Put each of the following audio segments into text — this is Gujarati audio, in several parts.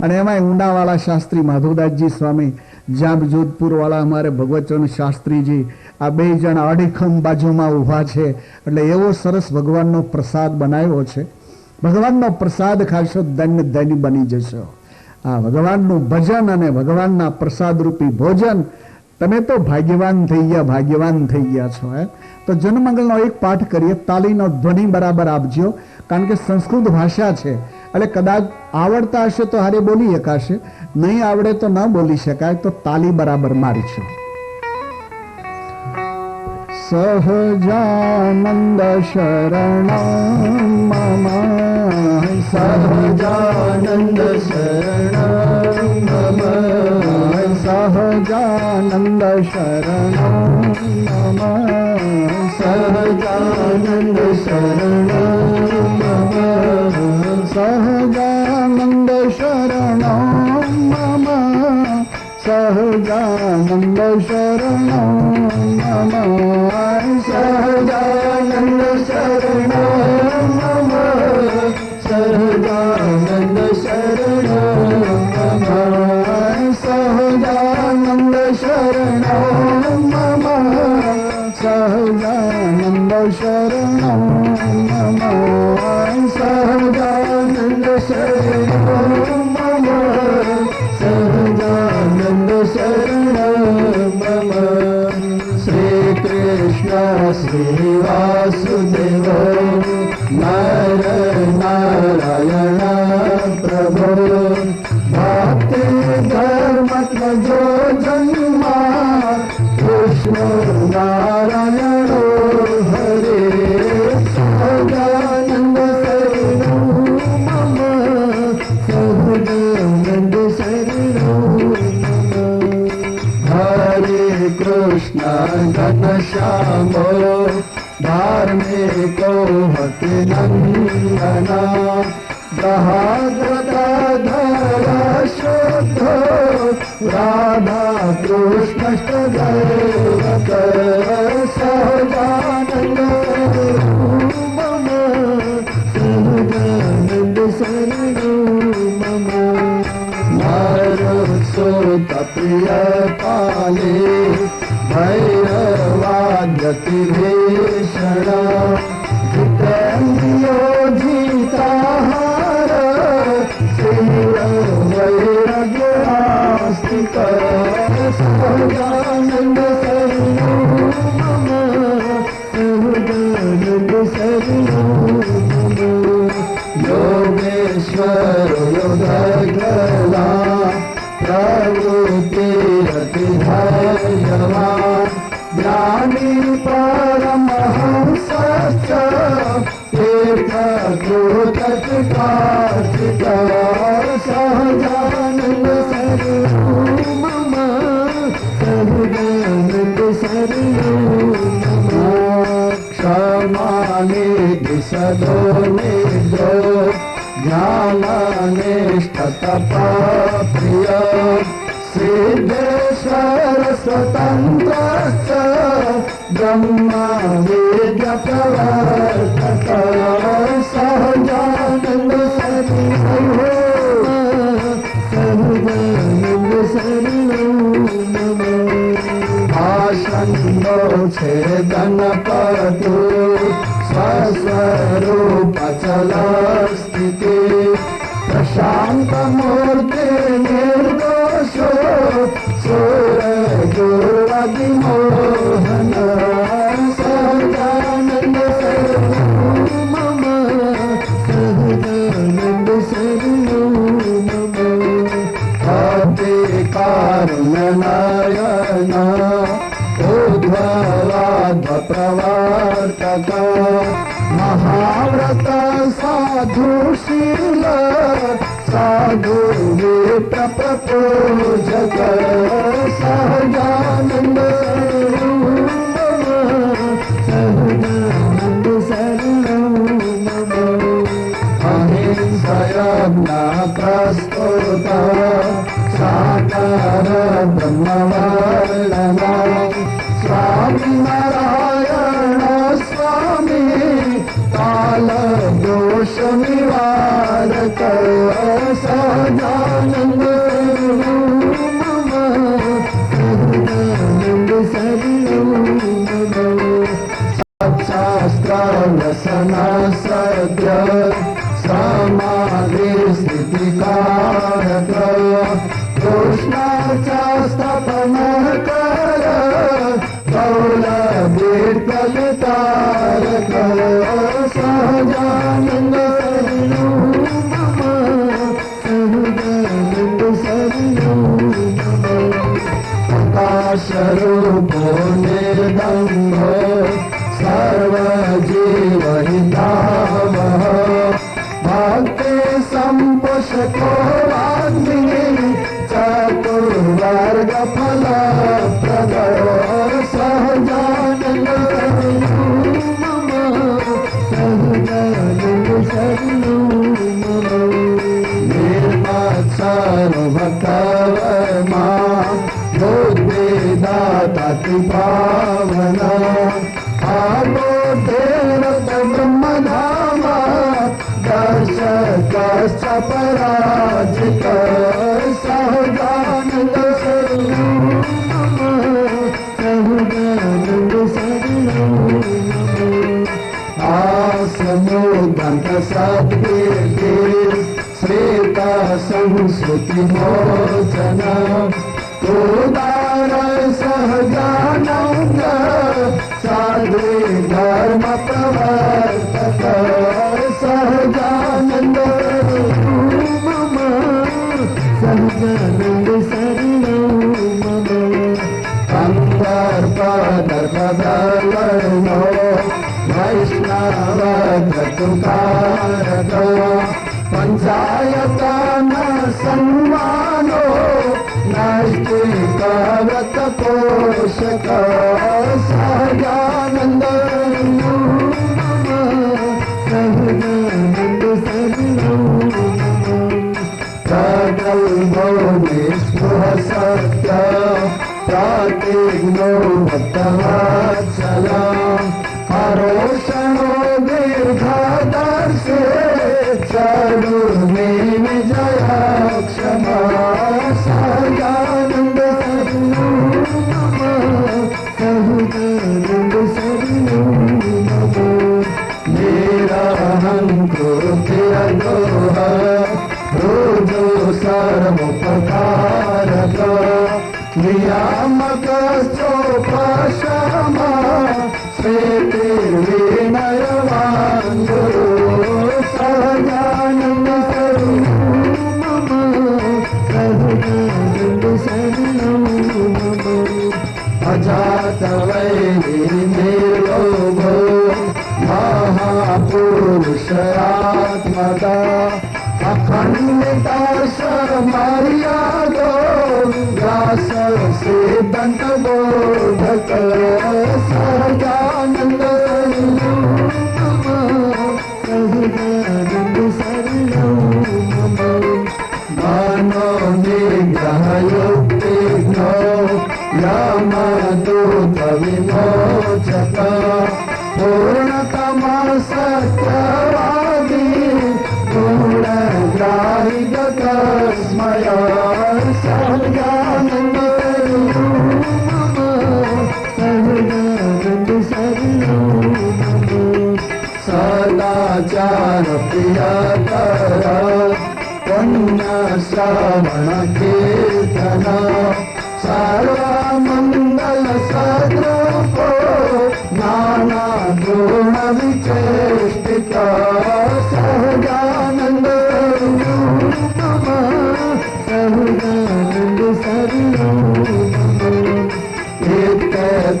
અને એમાં ઊંડાવાળા શાસ્ત્રી માધવદાસજી સ્વામી, જાંબ જોધપુર વાળા અમારે ભગવતચંદ શાસ્ત્રીજી, આ બે જણા અડીખમ બાજુમાં ઊભા છે. એટલે એવો સરસ ભગવાનનો પ્રસાદ બનાવ્યો છે. ભગવાનનો પ્રસાદ ખાશો ધન્ય ધન્ય બની જશો. આ ભગવાનનું ભજન અને ભગવાનના પ્રસાદ રૂપી ભોજન, તમે તો ભાગ્યવાન થઈ ગયા, ભાગ્યવાન થઈ ગયા છો. તો જનમંગલનો એક પાઠ કરીએ. તાલીનો ધ્વનિ બરાબર આપજો, કારણ કે સંસ્કૃત ભાષા છે એટલે કદાચ આવડતા હશે તો હારે બોલી શકાશે, નહીં આવડે તો ન બોલી શકાય. તો તાલી બરાબર મારીશું. સહજાનંદ શરણ મમ, સહજાનંદ શરણ મમ, સહજાનંદ શરણ મમ, સહજાનંદ શરણ મમ, સહજાનંદ શરણ મમ, સહજાનંદ શરણ મમ, સહજાનંદ શરણ મમ, સહજાનંદ શરણ મમ, સહજાનંદ શરણ મમ, સહજાનંદ શરણ મમ, સહજાનંદ શરણ મમ, સહજાનંદ શરણ મમ. શ્રી કૃષ્ણ શ્રી વાસુદેવ નર નારાયણ પ્રભુ ભક્તિ ધર્મ જો જન્મા કૃષ્ણ નારાયણ હરે. સહજાનંદ શરણ મમ, સહજાનંદ શરણ મમ. હરે કૃષ્ણ ઘનશ્યામો धार्मिको हति नंदना, ग्रहाग्रताधरा शुद्ध राधा कृष्ण सदैवत. सहजानंद मम, सहजानंद शरण मम. मारुसुत प्रिय पाले भैरवाद्यति भीषण, जितेन्द्रियोजिताहार श्रीरवैरग्यास्तिक. सहजानंद शरण मम, सहजानंद शरण मम. योगेश्वर योगकला प्रवृत्तिरतिधैर्यवान्, ज्ञानी परमहंस तीर्थकृतचिकार्थिक. सहजानंद शरण मम, सहजानंद शरण मम. क्षमानिधि सदो निद्रो ज्ञाननिष्ठतपा प्रिय, सिद्धेश्वर स्वतंत्र ब्रह्म विद्या प्रवर्तक. सहजानंद शरण सहजानंद शरण मम. आसन्नो छेदनपतु स्वस्वरूप चल स्थिति, प्रशांत मूर्ति निर्दोषो सूरगुरुविमोहन. सहजानंद शरण मम, सहजानंद शरण मम. अति कारुण्य नयन उद्धवाद प्रवर्तक, महाव्रत साधुशील साधु विप्र प्रपूजक. सहजानंद शरण मम, सहजानंद शरण मम. अहिंसया प्रस्तुत साकार ब्रह्मवर्णना, स्वामी नारायण स्वामी काल दोष निवारक. सहजानंद स्वरूपो निर्दम्भो सर्वजीवहितावः भक्ति सम्पोषको वाग्मिः चतुर्वर्गफलप्रदयो सहजानन्दो मम सहजानन्दो शरणो मम निर्मत्सर्वभक्तवर्मा बुद्धिदाता कृपावना आगोदेवत ब्रह्मधाम दर्शकश्च पराजित सहजानन्द शरणो मम सहजानन्द शरणो मम आसमोदन्त सद्कीर्ति श्रेता संस्कृति मोचन उदार सहजानन्द साधु धर्म प्रवर्तक सहजानन्द मम सहजानन्द शरणो मम अन्तर्पदर्पदर्पणो वैष्णवधतुकारक पंचायतन सम्मानो नैष्टिकव्रत पोषक सहजानन्द सहजानन्द शरणो प्रगल्भो निःस्पृह सत्य प्रतिज्ञो भक्तवत्सल हरोषणो दीर्घदर्शे चतुर्मे विजय क्षमा सहजानन्द शरणो मम सहजानन्द शरणो मम निरहं कृत्यगोह रोजो सर्वोपकारक नियामकश्चोपशमा श्वेतिर्विनयवान् गुरो सहजानन्द शरणो मम सहजानन्द शरणो मम अजातवैरिनिर्लोभो महापुरुषात्मका अखण्डिता समर्यादो व्यास सिद्धान्त बोधक सहजानन्द शरणो मम सहजानन्द शरणो मम मनो निग्रह युक्तिघ्नो यमदूत विमोचक पूर्णतम सत्यवादी गुणग्राहि गतस्मय सहजानन्द शरणो मम सहजानन्द शरणो मम सदाचार प्रियकर पुण्य श्रवण कीर्तन सर्वमङ्गल सद्रूपो नाना गुण विचेष्टित सहजानन्द शरणो मम सहजानन्द शरणो मम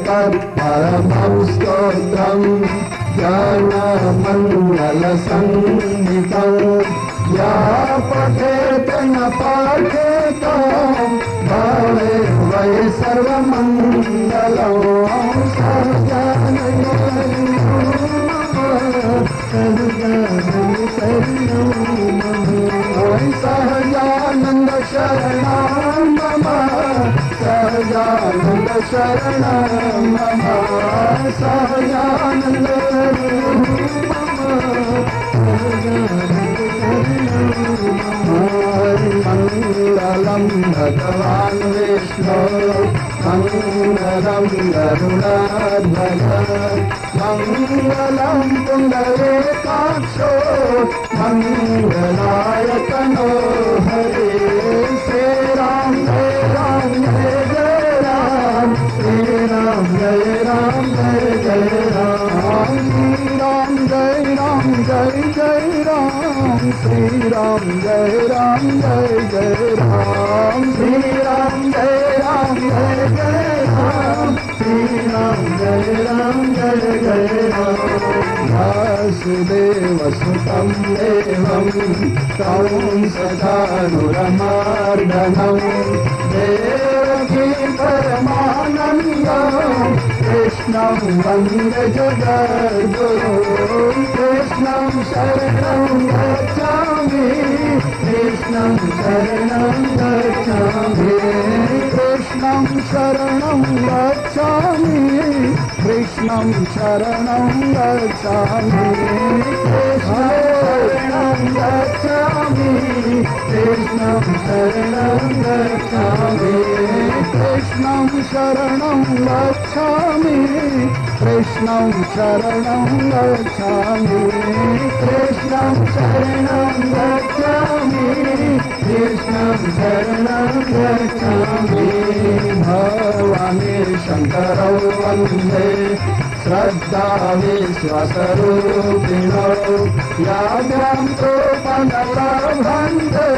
तत्परमं स्तोत्रं ज्ञानमण्डलसंहितं या पठेत न पाठेत भवे वै सर्वमङ्गलं सहजानन्द शरणो मम सहजानन्द शरणं मम सहजानन्द शरणं मम सहजानन्द मङ्गलं भगवान् विष्णु मङ्गलं गरुडाध्वज मङ्गलं पुण्डरीकाक्षो मङ्गलाय तनो हरे श्रीराम जय राम जय जय राम श्रीराम जय राम जय जय राम श्रीराम जय राम जय जय राम श्रीराम जय राम जय जय राम श्रीराम जय राम जय जय श्रीराम जय राम जय जय राम वासुदेव सुतं देवं कंसचाणूरमर्दनं देवकी परमानन्दं कृष्णं वन्दे जगद्गुरुं कृष्णं शरणं गच्छामि कृष्णं शरणं गच्छामि कृष्णं शरणं गच्छामि कृष्णं शरणं गच्छामि कृष्णं शरणं गच्छामि कृष्णं शरणं गच्छामि कृष्णं शरणं गच्छामि कृष्णं शरणं गच्छामि कृष्णं शरणं गच्छामि कृष्णं शरणं गच्छामि भवामि शङ्करौ वन्दे श्रद्धा विश्वासरूपिणौ याभ्यां कृपणलभन्ते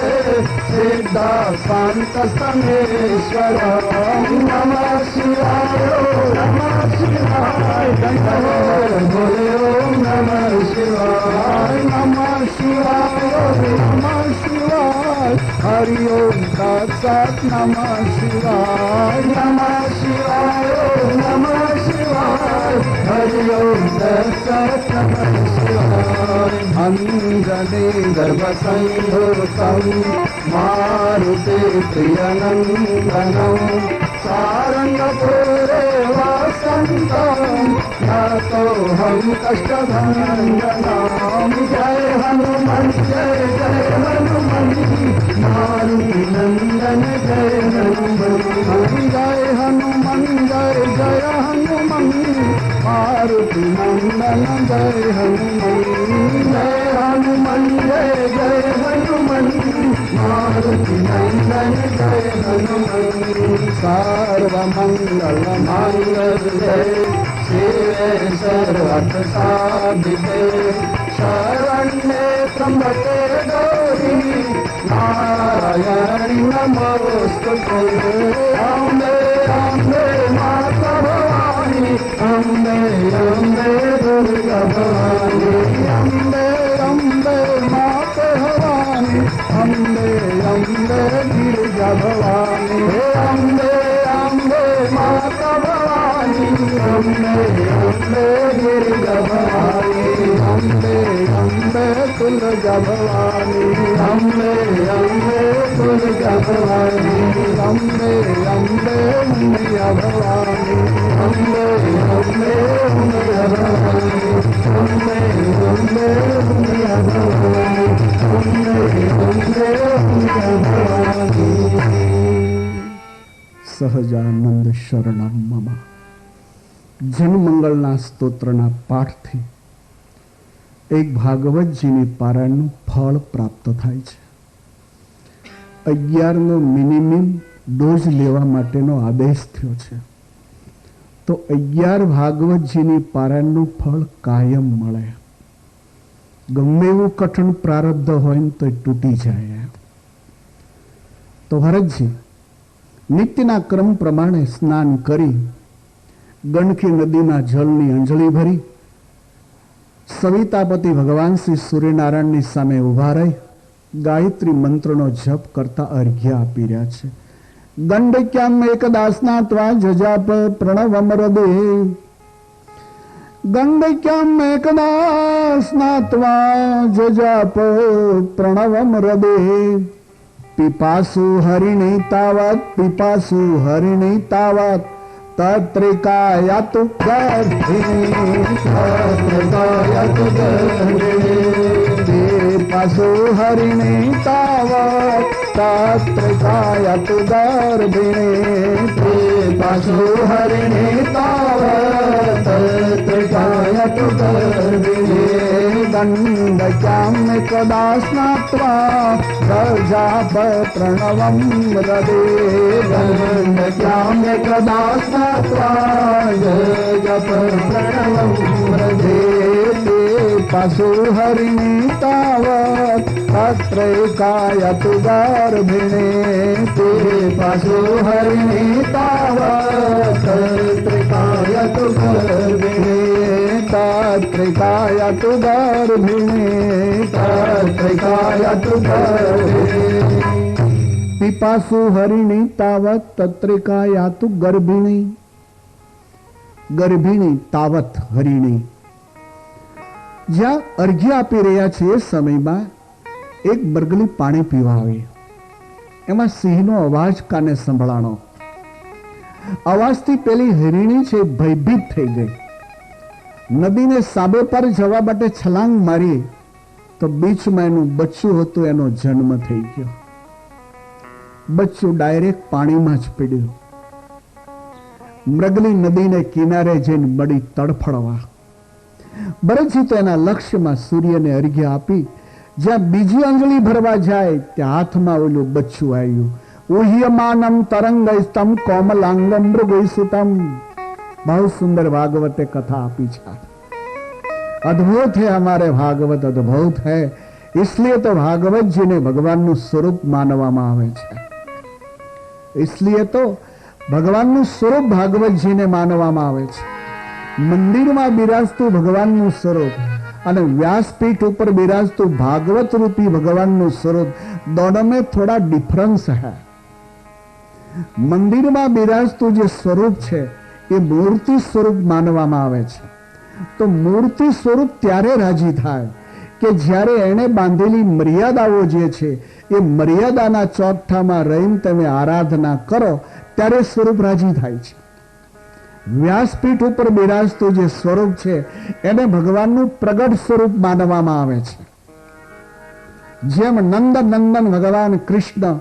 सिद्धा शान्तसमेश्वरं नमः शिवाय नमः शिवाय बोले ओम नमः शिवाय नमः शिवाय नमः शिवाय हरि ओम तत्सत् नमः शिवाय नमः शिवाय नमः शिवाय हरि ओम तत्सत् नमः शिवाय अंजनी गर्भसंभूतं मारुति प्रियनन्दनं सारंगपुरे वासन्तं यातोऽहं कष्टभञ्जनं जय हनुमन् जय जय हनुमन् मारुति नंदन जय हनुमन् जय हनुमन् जय जय हनुमन् मारुति नंदन जय हनुमन् जय हनुमन् जय जय हनुमन् मारुति नंदन जय हनुमन् सर्वमंगल मांगल्ये शिवे सर्वार्थसाधिके शरण्ये त्र्यंबके गौरी नारायणि नमोस्तुते अम्बे अम्बे माता भवानी अम्बे अम्बे दुर्गा भवानी अम्बे अम्बे माता भवानी अम्बे अम्बे गिरिजा भवानी अम्बे अम्बे माता भवानी अम्बे अम्बे गिरिजा भवानी अम्बे अम्बे तुलजा भवानी अम्बे अम्बे तुलजा भवानी अम्बे अम्बे उमिया भवानी अम्बे अम्बे उमिया भवानी अम्बे अम्बे उमिया भवानी अम्बे अम्बे उमिया भवानी સહજાનંદ શરણમ મમ જનમંગળના સ્તોત્રના પાઠથી એક ભાગવતજીની પારાયણનું ફળ પ્રાપ્ત થાય છે. 11નો મિનિમમ ડોઝ લેવા માટેનો આદેશ થયો છે, તો 11 ભાગવતજીની પારાયણનું ફળ કાયમ મળે. ગમે એવું કઠણ પ્રારબ્ધ હોય ને તો તૂટી જાય. તો ભરતજી નિત્યના ક્રમ પ્રમાણે સ્નાન કરી ગંડકી નદીના જળની અંજલિ ભરી સવિતાપતિ ભગવાન શ્રી સૂર્યનારાયણની સામે ઊભા રહી ગાયત્રી મંત્રનો જપ કરતા અર્ઘ્ય આપી રહ્યા છે. ગંડક્યામ એકદા સ્નાત્વા જજાપ પ્રણવમરદે ગંડક્યામ એકદા સ્નાત્વા જજાપ પ્રણવમરદે पिपासु हरिणी तावत् पिपासु हरिणी तावत् तत्रिकायतु गर्भिणी तत्रिकायतु गर्भिणी पिपासु हरिणी तावत् तत्रिकायतु गर्भिणी पिपासु हरिणी तावत् तत्रिकायतु गर्भिणी गंडक्याम एकदा स्नात्वा जजाप प्रणवं रदे गंडक्याम एकदा स्नात्वा जजाप प्रणवं रदे पिपासु हरिणी तावत् तत्रैकायतु गर्भिणी पिपासु हरिणी तावत् तत्रैकायतु तत्रिकाया तु गर्भिणी तत्रिकाया तु गर्भिणी पिपासु हरिणी तावत तत्रिकाया तु गर्भिणी गर्भिणी तावत હરિણી. જ્યાં અર્ઘ્ય આપી રહ્યા છે એ સમયમાં એક બરગલી પાણી પીવા આવી. એમાં સિંહનો અવાજ કાને સંભળાણો. અવાજથી પેલી હરિણી છે ભયભીત થઈ ગઈ. નદીને સાબે પર જવા માટે છલાંગ મારી તો બીચમાં એનું બચ્ચું હતું, એનો જન્મ થઈ ગયો. બચ્ચું ડાયરેક્ટ પાણીમાં જ પીડ્યું. મૃગલી નદીને કિનારે જઈને બળી તડફડવા. ભરતજી તો એના લક્ષ્યમાં સૂર્યને અર્ઘ્ય આપી જ્યાં બીજી અંજળી ભરવા જાય ત્યાં હાથમાં ઓલું બચ્ચું આવ્યું. ઉહ્યમાનમ તરંગસ્તમ કોમલાંગમ મૃગૈસુતમ. બહુ સુંદર ભાગવતે કથા આપી છે. अद्भुत है हमारे भागवत, अद्भुत है. इसलिए तो भागवत जी ने भगवान स्वरूप मानવામાં આવે છે. इसलिए तो ભગવાનનું સ્વરૂપ ભાગવતજીને માનવામાં આવે છે. મંદિરમાં બિરાજતું ભગવાનનું સ્વરૂપ અને વ્યાસપીઠ ઉપર બિરાજતું ભાગવત રૂપી ભગવાનનું સ્વરૂપ, दोनों में थोड़ा डिफरेंस है. મંદિરમાં બિરાજતું જે સ્વરૂપ છે એ મૂર્તિ સ્વરૂપ માનવામાં આવે છે. તો મૂર્તિ સ્વરૂપ ત્યારે રાજી થાય કે જ્યારે એણે બાંધેલી મર્યાદાઓ જે છે એ મર્યાદાના ચોકઠામાં રહીને તમે આરાધના કરો ત્યારે સ્વરૂપ રાજી થાય છે. વ્યાસપીઠ ઉપર બિરાજતું જે સ્વરૂપ છે એને ભગવાનનું પ્રગટ સ્વરૂપ માનવામાં આવે છે. જેમ નંદ નંદન ભગવાન કૃષ્ણ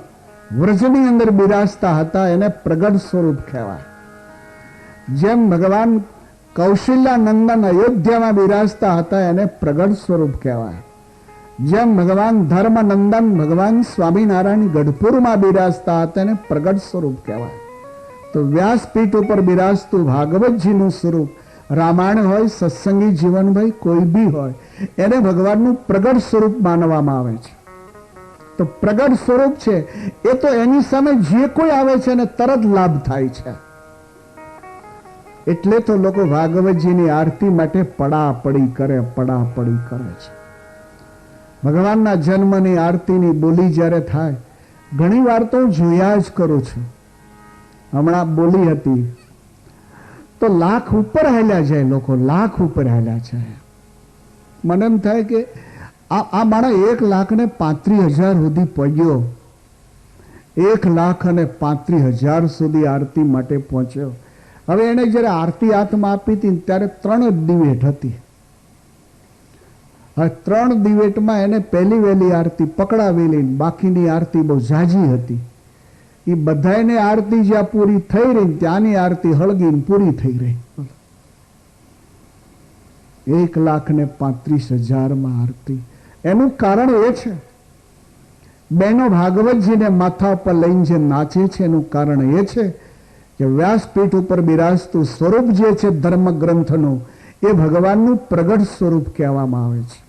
વ્રજની અંદર બિરાજતા હતા એને પ્રગટ સ્વરૂપ કહેવાય. જેમ ભગવાન કૌશલ્યા નંદન અયોધ્યામાં બિરાજતા હતા એને પ્રગટ સ્વરૂપ કહેવાય. જેમ ભગવાન ધર્મનંદન ભગવાન સ્વામિનારાયણ ગઢપુરમાં બિરાજતા હતા એને પ્રગટ સ્વરૂપ કહેવાય. તો વ્યાસપીઠ ઉપર બિરાજતું ભાગવતજીનું સ્વરૂપ, રામાયણ હોય, સત્સંગી જીવન હોય, કોઈ બી હોય, એને ભગવાનનું પ્રગટ સ્વરૂપ માનવામાં આવે છે. તો પ્રગટ સ્વરૂપ છે એ તો એની સામે જે કોઈ આવે છે એને તરત લાભ થાય છે. એટલે તો લોકો ભાગવતજીની આરતી માટે પડાપડી કરે છે. ભગવાનના જન્મની આરતીની બોલી જ્યારે થાય, ઘણી વાર તો હું જોયા જ કરું છું. હમણાં બોલી હતી તો લાખ ઉપર હાલ્યા જાય લોકો, લાખ ઉપર હાલ્યા છે. મને એમ થાય કે આ માણસ 1,35,000 સુધી પહોંચ્યો. 1,35,000 સુધી આરતી માટે પહોંચ્યો. હવે એને જ્યારે આરતી હાથમાં આપી હતી ત્યારે 3 જ દિવેટ હતી. હવે 3 દિવેટમાં એને પહેલી વહેલી આરતી પકડાવેલી, બાકીની આરતી બહુ ઝાઝી હતી. એ બધાને આરતી જ્યાં પૂરી થઈ રહી ત્યાંની આરતી હળગીને પૂરી થઈ રહી. 1,35,000 આરતી. એનું કારણ એ છે, બહેનો ભાગવતજીને માથા ઉપર લઈને જે નાચે છે એનું કારણ એ છે કે વ્યાસપીઠ ઉપર બિરાજતું સ્વરૂપ જે છે ધર્મ ગ્રંથનું એ ભગવાનનું પ્રગટ સ્વરૂપ કહેવામાં આવે છે.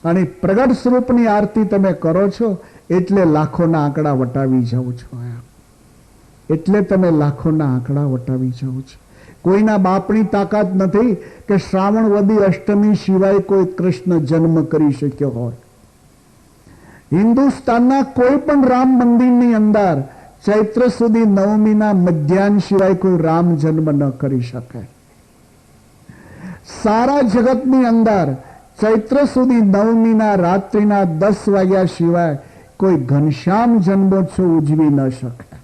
અને પ્રગટ સ્વરૂપની આરતી તમે કરો છો એટલે લાખોના આંકડા વટાવી જાઓ છો. એટલે તમે લાખોના આંકડા વટાવી જાઓ છો. કોઈના બાપની તાકાત નથી કે શ્રાવણ વદી અષ્ટમી સિવાય કોઈ કૃષ્ણ જન્મ કરી શક્યો હોય. હિન્દુસ્તાનના કોઈ પણ રામ મંદિરની અંદર ચૈત્ર સુધી નવમીના મધ્યાહન સિવાય કોઈ રામ જન્મ ન કરી શકે. સારા જગતની અંદર ચૈત્ર સુધી નવમીના રાત્રિના 10 વાગ્યા સિવાય કોઈ ઘનશ્યામ જન્મોત્સવ ઉજવી ન શકે.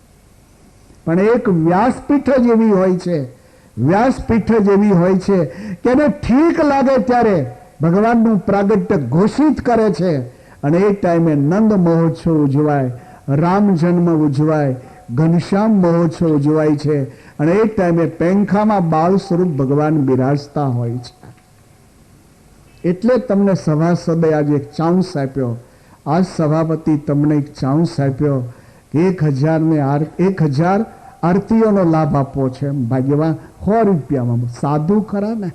પણ એક વ્યાસપીઠ જ એવી હોય છે, વ્યાસપીઠ જ એવી હોય છે કે એને ઠીક લાગે ત્યારે ભગવાનનું પ્રાગટ્ય ઘોષિત કરે છે. અને એ ટાઈમે નંદ મહોત્સવ ઉજવાય, રામ જન્મ ઉજવાય, ઘનશ્યામ મહોત્સવ ઉજવાય છે. અને એ ટાઈમે પેંખામાં બાળ સ્વરૂપ ભગવાન બિરાજતા હોય છે. એટલે તમને સભાસદે આજે એક ચાન્સ આપ્યો. આ સભાપતિ તમને એક ચાન્સ આપ્યો કે 1,000 આરતીઓનો લાભ આપવો છે. ભાગ્યવાન 100 રૂપિયામાં. સાધુ ખરા ને,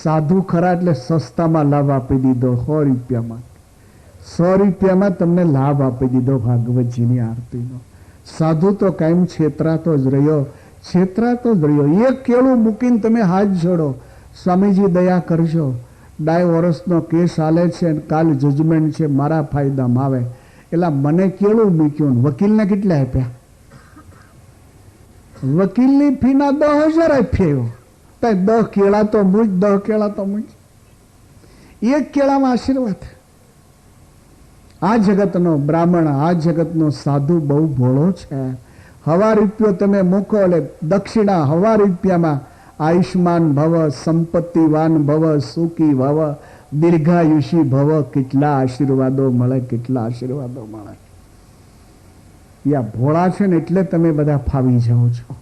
સાધુ ખરા એટલે સસ્તામાં લાભ આપી દીધો. 100 રૂપિયામાં, 100 રૂપિયામાં તમને લાભ આપી દીધો ભાગવતજીની આરતીનો. સાધુ તો કાયમ છેતરાતો જ રહ્યો. એક કેળું મૂકીને તમે હાથ જોડો, સ્વામીજી દયા કરજો, ડાયવોર્સનો કેસ હાલે છે અને કાલ જજમેન્ટ છે, મારા ફાયદામાં આવે. એટલે મને કેળું મૂક્યું ને વકીલને કેટલા આપ્યા? વકીલની ફીના 10,000 આપ્યો. 10 કેળા તો મૂજ, 10 કેળા તો મૂજ. એક કેળામાં આશીર્વાદ. આ જગતનો બ્રાહ્મણ, આ જગતનો સાધુ બહુ ભોળો છે. 1,000 રૂપિયો તમે મૂકો એટલે દક્ષિણા 1,000 રૂપિયામાં આયુષ્માન ભવ, સંપત્તિવાન ભવ, સુખી ભવ, દીર્ઘાયુષી ભવ. કેટલા આશીર્વાદો મળે, કેટલા આશીર્વાદો મળે. યા ભોળા છે ને એટલે તમે બધા ફાવી જાઓ છો.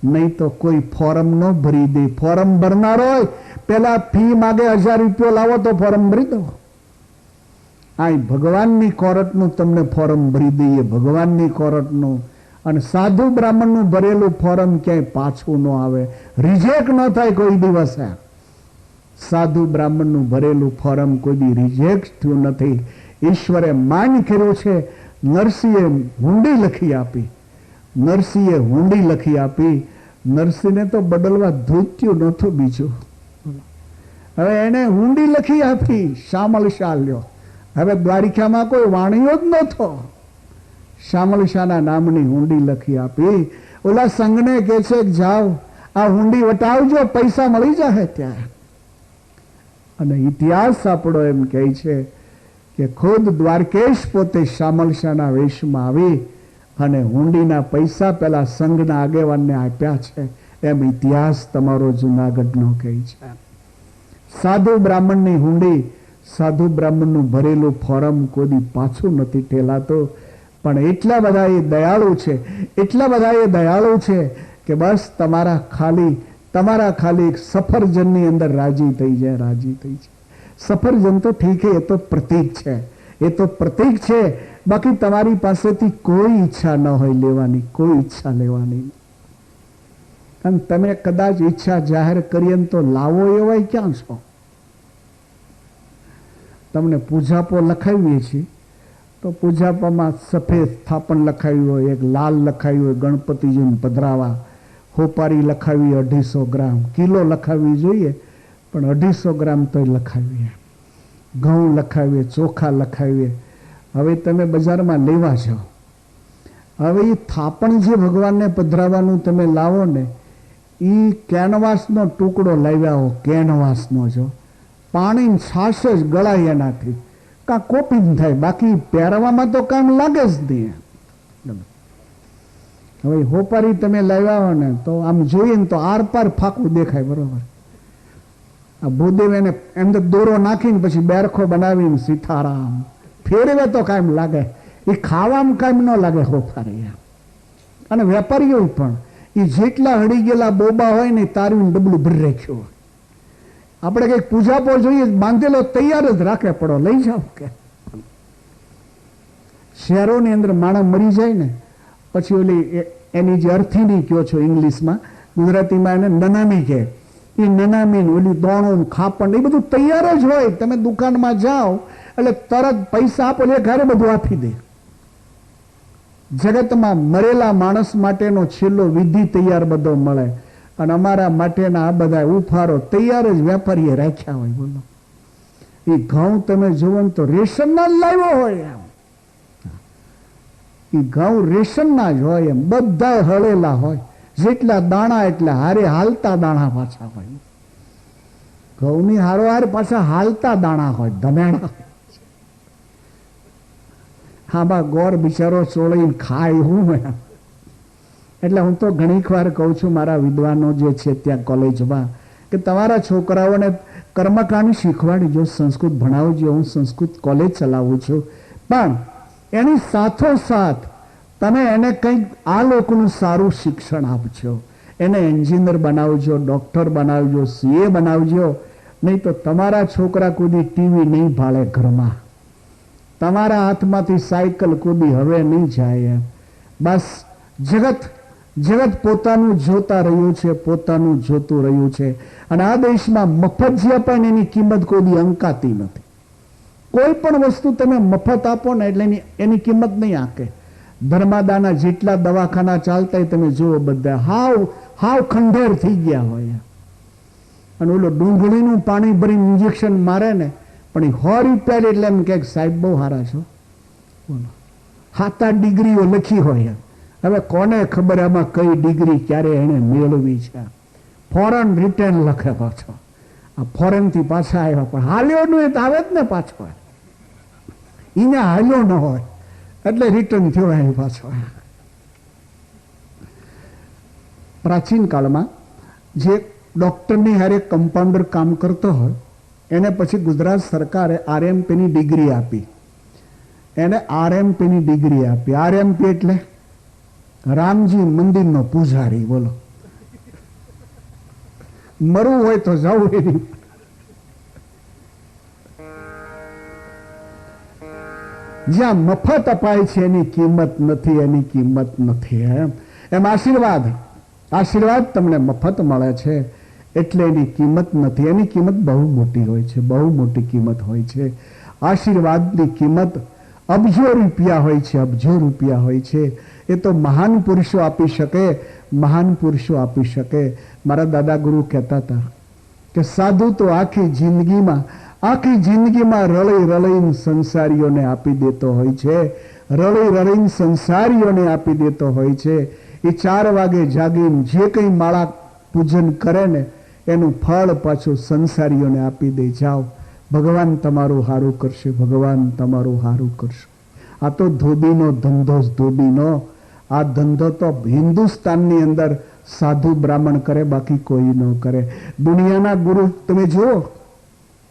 નહીં તો કોઈ ફોરમ ન ભરી દે. ફોરમ ભરનાર હોય પેલા ફી માગે 1,000 રૂપિયો લાવો તો ફોરમ ભરી દો. આ ભગવાનની કોર્ટનું તમને ફોરમ ભરી દઈએ, ભગવાનની કોર્ટનું. અને સાધુ બ્રાહ્મણનું ભરેલું ફોરમ ક્યાંય પાછું ન આવે, રિજેક્ટ ન થાય કોઈ દિવસે. સાધુ બ્રાહ્મણનું ભરેલું ફોરમ કોઈ દી રિજેક્ટ થયું નથી. ઈશ્વરે માન કર્યો છે. નરસિંહે હુંડી લખી આપી, નરસિંહે હુંડી લખી આપી. નરસિંહને તો બદલવા ધોત્યું નહોતું બીજું. હવે એને હુંડી લખી આપી, શામળ શાહ લ્યો. હવે દ્વારિકામાં કોઈ વાણીઓ જ નહોતો. શામળ શાહના નામની હુંડી લખી આપી. ઓલા સંઘને કહે છે કે જાઓ આ હુંડી વટાવજો, પૈસા મળી જાય ત્યાં. અને ઇતિહાસ આપણો એમ કહે છે કે ખુદ દ્વારકેશ પોતે શામળ શાહના વેશમાં આવી અને હુંડીના પૈસા પેલા સંઘના આગેવાનને આપ્યા છે. એમ ઇતિહાસ તમારો જુનાગઢનો કહે છે. સાધુ બ્રાહ્મણની હુંડી, સાધુ બ્રાહ્મણનું ભરેલું ફોરમ કોઈ પાછું નથી ઠેલાતો. પણ એટલા બધા એ દયાળુ છે, એટલા બધા એ દયાળુ છે કે બસ તમારા ખાલી સફરજનની અંદર રાજી થઈ જાય, રાજી થઈ જાય. સફરજન તો ઠીક છે, એ તો પ્રતીક છે, એ તો પ્રતીક છે. બાકી તમારી પાસેથી કોઈ ઈચ્છા ન હોય લેવાની, કોઈ ઈચ્છા લેવાની. અને તમે કદાચ ઈચ્છા જાહેર કરીએ તો લાવો એવાય ક્યાં છો? તમને પૂજાપો લખાવીએ છીએ તો પૂજાપામાં સફેદ થાપણ લખાવી હોય, એક લાલ લખાવી હોય ગણપતિજીને પધરાવા, હોપારી લખાવી 250 ગ્રામ, કિલો લખાવી જોઈએ પણ 250 ગ્રામ તો લખાવીએ, ઘઉં લખાવીએ, ચોખા લખાવીએ. હવે તમે બજારમાં લેવા જાઓ, હવે એ થાપણ જે ભગવાનને પધરાવાનું તમે લાવો ને, એ કેનવાસનો ટુકડો લાવ્યા હો, કેનવાસનો. જો પાણી છાશ જ ગળાય એનાથી, કાં કોપી જ થાય, બાકી પહેરવામાં તો કામ લાગે જ નહીં. હવે હોપારી તમે લાવ્યા હો ને તો આમ જોઈએ ને તો આર પાર ફાકું દેખાય, બરોબર. આ ભૂદેવ એને અંદર દોરો નાખીને પછી બેરખો બનાવીને સીતારામ ફેરવે તો કાયમ લાગે, એ ખાવામાં કાયમ ન લાગે હોપારી. અને વેપારીઓ પણ એ જેટલા હળી ગયેલા બોબા હોય ને તારીને ડબલું ભરી રાખ્યું હોય. આપણે કંઈક પૂજાપો જોઈએ બાંધેલો તૈયાર જ રાખે, પડો લઈ જાઓ કે. શહેરોની અંદર માણસ મરી જાય ને પછી ઓલી એની જે અર્થીની કયો છો ઇંગ્લિશમાં, ગુજરાતીમાં એને નનામી કહે. એ નનામી ઓલી દોણો ખાપણ એ બધું તૈયાર જ હોય. તમે દુકાનમાં જાઓ એટલે તરત પૈસા આપો એટલે ઘરે બધું આપી દે. જગતમાં મરેલા માણસ માટેનો છેલ્લો વિધિ તૈયાર બધો મળે. અને અમારા માટેના આ બધા ઉફારો તૈયાર જ વેપારીએ રાખ્યા હોય. બોલો, એ ઘઉં તમે જુઓ ને તો રેશનના જ લાવ્યો હોય. એમ એ ઘઉં રેશનના જ હોય, એમ બધા હળેલા હોય. જેટલા દાણા એટલે હારે હાલતા દાણા પાછા હોય. ઘઉંની હારોહાર પાછા હાલતા દાણા હોય, ધમેણા. હા બા ગોર બિચારો ચોળીને ખાય હું એમ. એટલે હું તો ઘણીક વાર કહું છું મારા વિદ્વાનો જે છે ત્યાં કોલેજમાં કે તમારા છોકરાઓને કર્મકાંડ શીખવાડજો, સંસ્કૃત ભણાવજો. હું સંસ્કૃત કોલેજ ચલાવું છું, પણ એની સાથોસાથ તમે એને કંઈક આ લોકોનું સારું શિક્ષણ આપજો. એને એન્જિનિયર બનાવજો, ડૉક્ટર બનાવજો, CA બનાવજો. નહીં તો તમારા છોકરા કુદી ટીવી નહીં ભાળે ઘરમાં, તમારા હાથમાંથી સાયકલ કુદી હવે નહીં જાય. બસ જગત પોતાનું જોતા રહ્યું છે, પોતાનું જોતું રહ્યું છે. અને આ દેશમાં મફત જે પણ એની કિંમત કોઈ દી અંકાતી નથી. કોઈ પણ વસ્તુ તમે મફત આપો ને એટલે એની કિંમત નહીં આંકે. ધર્માદાના જેટલા દવાખાના ચાલતા તમે જુઓ, બધા હાવ ખંડેર થઈ ગયા હોય. અને ઓલો ડુંગળીનું પાણી ભરીને ઇન્જેક્શન મારે ને, પણ એ 100 રૂપિયા એટલે એમ કે સાહેબ બહુ સારા છો. બોલો, 7 ડિગ્રીઓ લખી હોય. હવે કોને ખબર આમાં કઈ ડિગ્રી ક્યારે એને મેળવી છે. ફોરેન રિટર્ન લખે પાછો. આ ફોરેનથી પાછા આવ્યા, પણ હાલ્યો નહીં તો આવે જ ને પાછો. એને હાલ્યો ન હોય એટલે રિટર્ન થયો અહીં પાછો. પ્રાચીન કાળમાં જે ડૉક્ટરની હારે કમ્પાઉન્ડર કામ કરતો હોય એને પછી ગુજરાત સરકારે આરએમપીની ડિગ્રી આપી. એને આરએમપીની ડિગ્રી આપી. આરએમપી એટલે રામજી મંદિરનો પૂજારી. બોલો, મરવું હોય તો જવું એની. જ્યાં મફત અપાય છે એની કિંમત નથી, એની કિંમત નથી. એમ આશીર્વાદ તમને મફત મળે છે એટલે એની કિંમત નથી. એની કિંમત બહુ મોટી હોય છે, બહુ મોટી કિંમત હોય છે. આશીર્વાદની કિંમત અબજો રૂપિયા હોય છે, અબજો રૂપિયા હોય છે. એ તો મહાન પુરુષો આપી શકે, મહાન પુરુષો આપી શકે. મારા દાદા ગુરુ કહેતા હતા કે સાધુ તો આખી જિંદગીમાં રળીને સંસારીઓને આપી દેતો હોય છે, રળીને સંસારીઓને આપી દેતો હોય છે. એ 4 વાગે જાગીને જે કંઈ માળા પૂજન કરે ને એનું ફળ પાછું સંસારીઓને આપી દે. જાઓ, ભગવાન તમારું સારું કરશે, ભગવાન તમારું સારું કરશે. આ તો ધોબીનો ધંધો જ, ધોબીનો આ ધંધો તો હિન્દુસ્તાનની અંદર સાધુ બ્રાહ્મણ કરે, બાકી કોઈ ન કરે. દુનિયાના ગુરુ તમે જુઓ,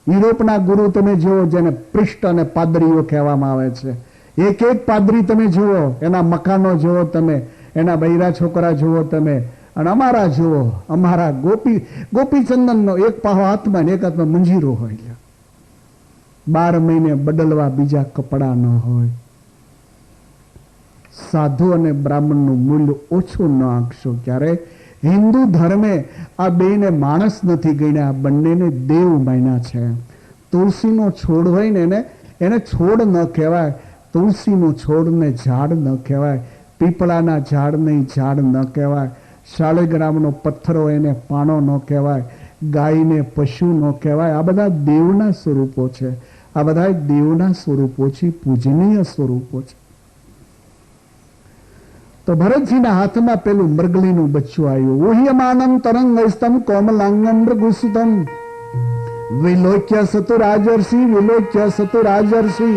યુરોપના ગુરુ તમે જુઓ, જેને પ્રિસ્ટ અને પાદરીઓ કહેવામાં આવે છે. એક પાદરી તમે જુઓ, એના મકાનો જુઓ તમે, એના બૈરા છોકરા જુઓ તમે. અને અમારા જુઓ, અમારા ગોપીચંદનનો એક પાહો હાથમાં ને એક હાથમાં મંજીરો હોય. 12 મહિને બદલવા બીજા કપડા ન હોય. સાધુ અને બ્રાહ્મણનું મૂલ્ય ઓછું ન આંકશો ક્યારે. હિન્દુ ધર્મે આ બેને માણસ નથી ગણ્યા, બંનેને દેવ માન્યા છે. તુલસીનો છોડ હોય ને એને છોડ ન કહેવાય, તુલસીનો છોડને ઝાડ ન કહેવાય, પીપળાના ઝાડને ઝાડ ન કહેવાય, શાળીગ્રામનો પથ્થર હોય એને પાણો ન કહેવાય, ગાયને પશુ ન કહેવાય. આ બધા દેવના સ્વરૂપો છે, આ બધા દેવના સ્વરૂપો છે, પૂજનીય સ્વરૂપો છે. તો ભરતજીના હાથમાં પેલું મૃગલીનું બચ્ચું આવ્યું. ઓહ્યમાનમ તરંગસ્તમ કોમલાંગમ મૃગુસુતમ વિલોક્ય સતુરાજર્ષિ, વિલોક્ય સતુરાજર્ષિ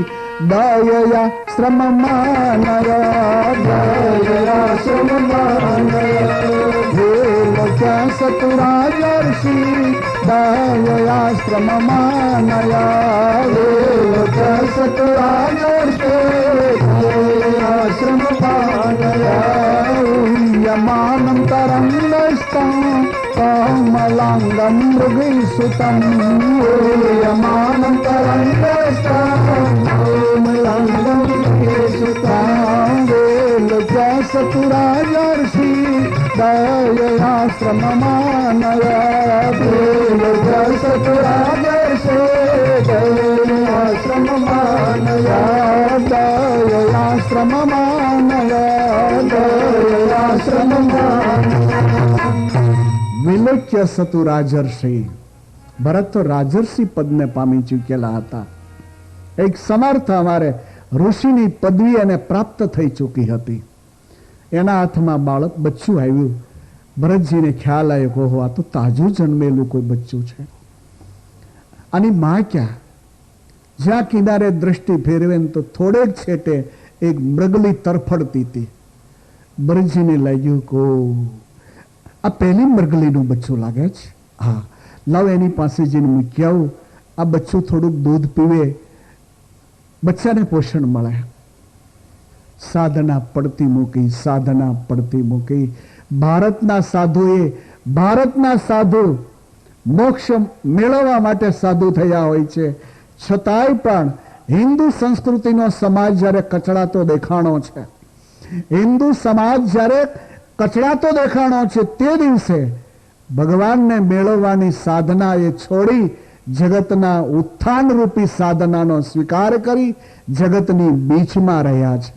દયયા શ્રમમાનયા, દયયા શ્રમમાનયા. વિલોક્ય સતુરાજર્ષિ દયયા શ્રમમાનયા, વિલોક્ય સતુરાજર્ષિ દયયા શ્રમમાનયા. યમાનં તરંગસ્તં કોમલાંગમ મૃગીસુતં, યમાનં તરંગસ્તં કોમલાંગમ મૃગીસુતં. વિલોક્ય સતુરાજર્ષિ દયયા શ્રમમાનયા, વિલોક્ય સતુરાજર્ષિ દયયા શ્રમમાનયા, દયયા શ્રમમાનયા, દયયા શ્રમમાનયા. વિલોક્ય સતુ રાજર્ષિ. ભરત તો રાજર્ષિ પદને પામી ચૂકેલા હતા. એક સમર્થ અમારે ઋષિની પદવી એને પ્રાપ્ત થઈ ચૂકી હતી. એના હાથમાં બાળક બચ્ચું આવ્યું. ભરતજીને ખ્યાલ આવ્યો કે ઓહો, આ તો તાજું જન્મેલું કોઈ બચ્ચું છે. આની માં ક્યાં? જ્યાં કિનારે દ્રષ્ટિ ફેરવે તો થોડેક છેટે એક મૃગલી તરફડતી હતી. ભરતજીને લાગ્યું કે આ પહેલી મરગલીનું બચ્ચું લાગે છે. હા, લાવ એની પાસે જઈને મૂકી આવું. આ બચ્ચું થોડુંક દૂધ પીવે, બચ્ચાને પોષણ મળે. સાધના પડતી મૂકી, સાધના પડતી મૂકી. ભારતના સાધુ મોક્ષ મેળવવા માટે સાધુ થયા હોય છે. છતાંય પણ હિન્દુ સંસ્કૃતિનો સમાજ જ્યારે કચડાતો દેખાણો છે, હિન્દુ સમાજ જ્યારે કચડાતો દેખાણો છે, તે દિવસે ભગવાનને મેળવવાની સાધના એ છોડી જગતના ઉત્થાન રૂપી સાધનાનો સ્વીકાર કરી જગતની બીચમાં રહ્યા છે.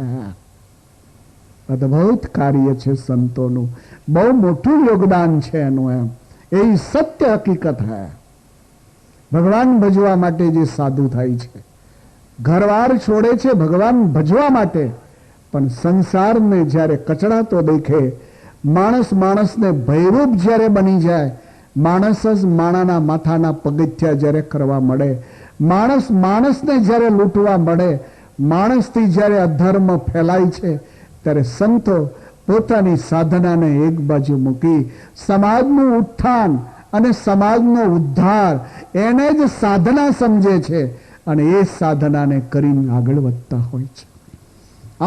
અદ્ભુત કાર્ય છે સંતોનું, બહુ મોટું યોગદાન છે એનું. એ સત્ય હકીકત હૈ. ભગવાન ભજવા માટે જે સાધુ થાય છે, ઘરવાર છોડે છે ભગવાન ભજવા માટે, પણ સંસારને જ્યારે કચડાતો દેખે, માણસ માણસને ભયરૂપ જ્યારે બની જાય, માણસ જ માણાના માથાના પગથિયા જ્યારે કરવા મળે, માણસ માણસને જ્યારે લૂંટવા મળે, માણસથી જ્યારે અધર્મ ફેલાય છે, ત્યારે સંતો પોતાની સાધનાને એક બાજુ મૂકી સમાજનું ઉત્થાન અને સમાજનો ઉદ્ધાર એને જ સાધના સમજે છે અને એ સાધનાને કરીને આગળ વધતા હોય છે.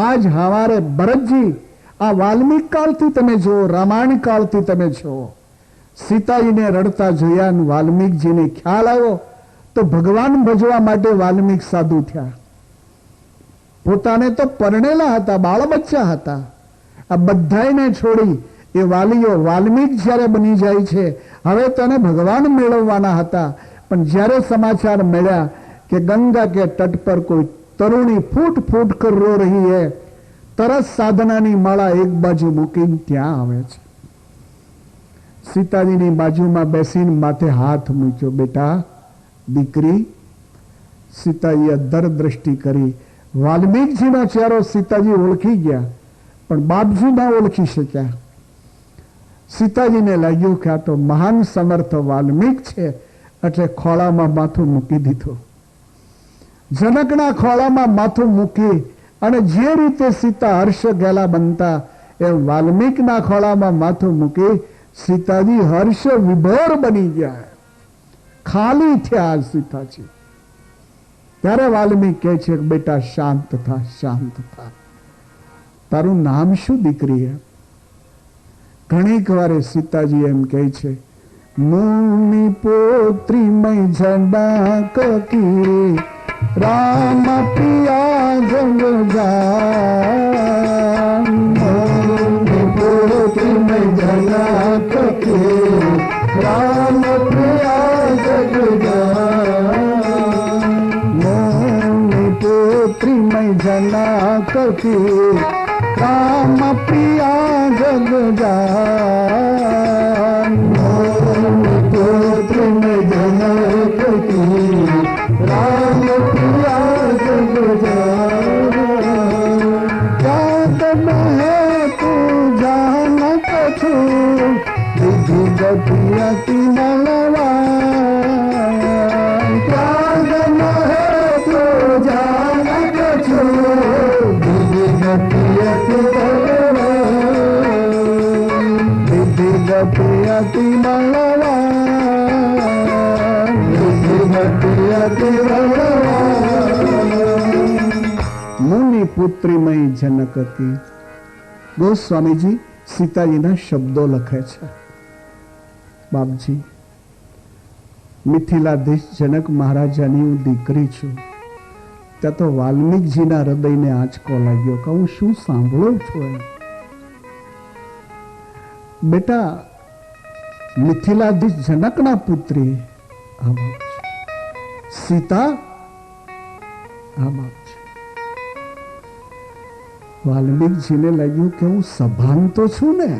આજ હવારે ભરતજી આ વાલ્મીક કાળથી તમે જુઓ, રામાયણ કાળથી તમે જુઓ, સીતાજીને રડતા જોયા અને વાલ્મીકજીને ખ્યાલ આવ્યો તો ભગવાન ભજવા માટે વાલ્મીક સાધુ થયા. પોતાને તો પરણેલા હતા, બાળ બચ્ચા હતા, આ બધાને છોડી એ વાલીઓ વાલ્મીક જ્યારે બની જાય છે, હવે તેને ભગવાન મેળવવાના હતા. પણ જ્યારે સમાચાર મળ્યા કે ગંગા કે તટ પર કોઈ તરુણી ફૂટ ફૂટ કર રો રહી હૈ, તરત સાધનાની માળા એક બાજુ મૂકીને ત્યાં આવે છે. સીતાજીની બાજુમાં બેસીને માથે હાથ મૂક્યો, બેટા દીકરી. સીતાજીએ અધર દ્રષ્ટિ કરી, વાલ્મીકજીનો ચહેરો સીતાજી ઓળખી ગયા, પણ બાપજી ના ઓળખી શક્યા. સીતાજીને લાગ્યું કે આ તો મહાન સમર્થ વાલ્મીક છે, એટલે ખોળામાં માથું મૂકી દીધું. જનકના ખોળામાં માથું મૂકી અને જે રીતે સીતા હર્ષ ગેલા બનતા એમ વાલ્મીકના ખોળામાં માથું મૂકી સીતાજી હર્ષ વિભોર બની ગયા, ખાલી થયા સીતાજી. ત્યારે વાલ્મીક કહે છે, બેટા શાંત થા, શાંત થા. તારું નામ શું દીકરી? ઘણીક વારે સીતાજી એમ કહે છે, મુનિ પુત્રી મય જનક કી, રામ પિયા જગ જાન. મુનિ પુત્રી મય જનક કી, રામ પિયા જગ જાન. મુનિ પુત્રી મય જનક કી, राम पिया जग जान. पुत्र में जनक की, राम पिया जग जान. याद में तू जानक छू, विधि गति अति बलवान. याद में तू जानक छू, विधि गति अति મુનિ પુત્રીમય જનક કી. ગોસ્વામીજી સીતાજીના શબ્દો લખે છે, બાપજી મિથિલાધીશ જનક મહારાજાની હું દીકરી છું. ત્યાં તો વાલ્મીકજીના હૃદયને આંચકો લાગ્યો કે હું શું સાંભળું છું. બેટા મિથિલાધીશ જનકના પુત્રી આ બાપ છે, સીતા આ બાપ છે. વાલ્મીકજીને લાગ્યું કે હું સભાન તો છું ને,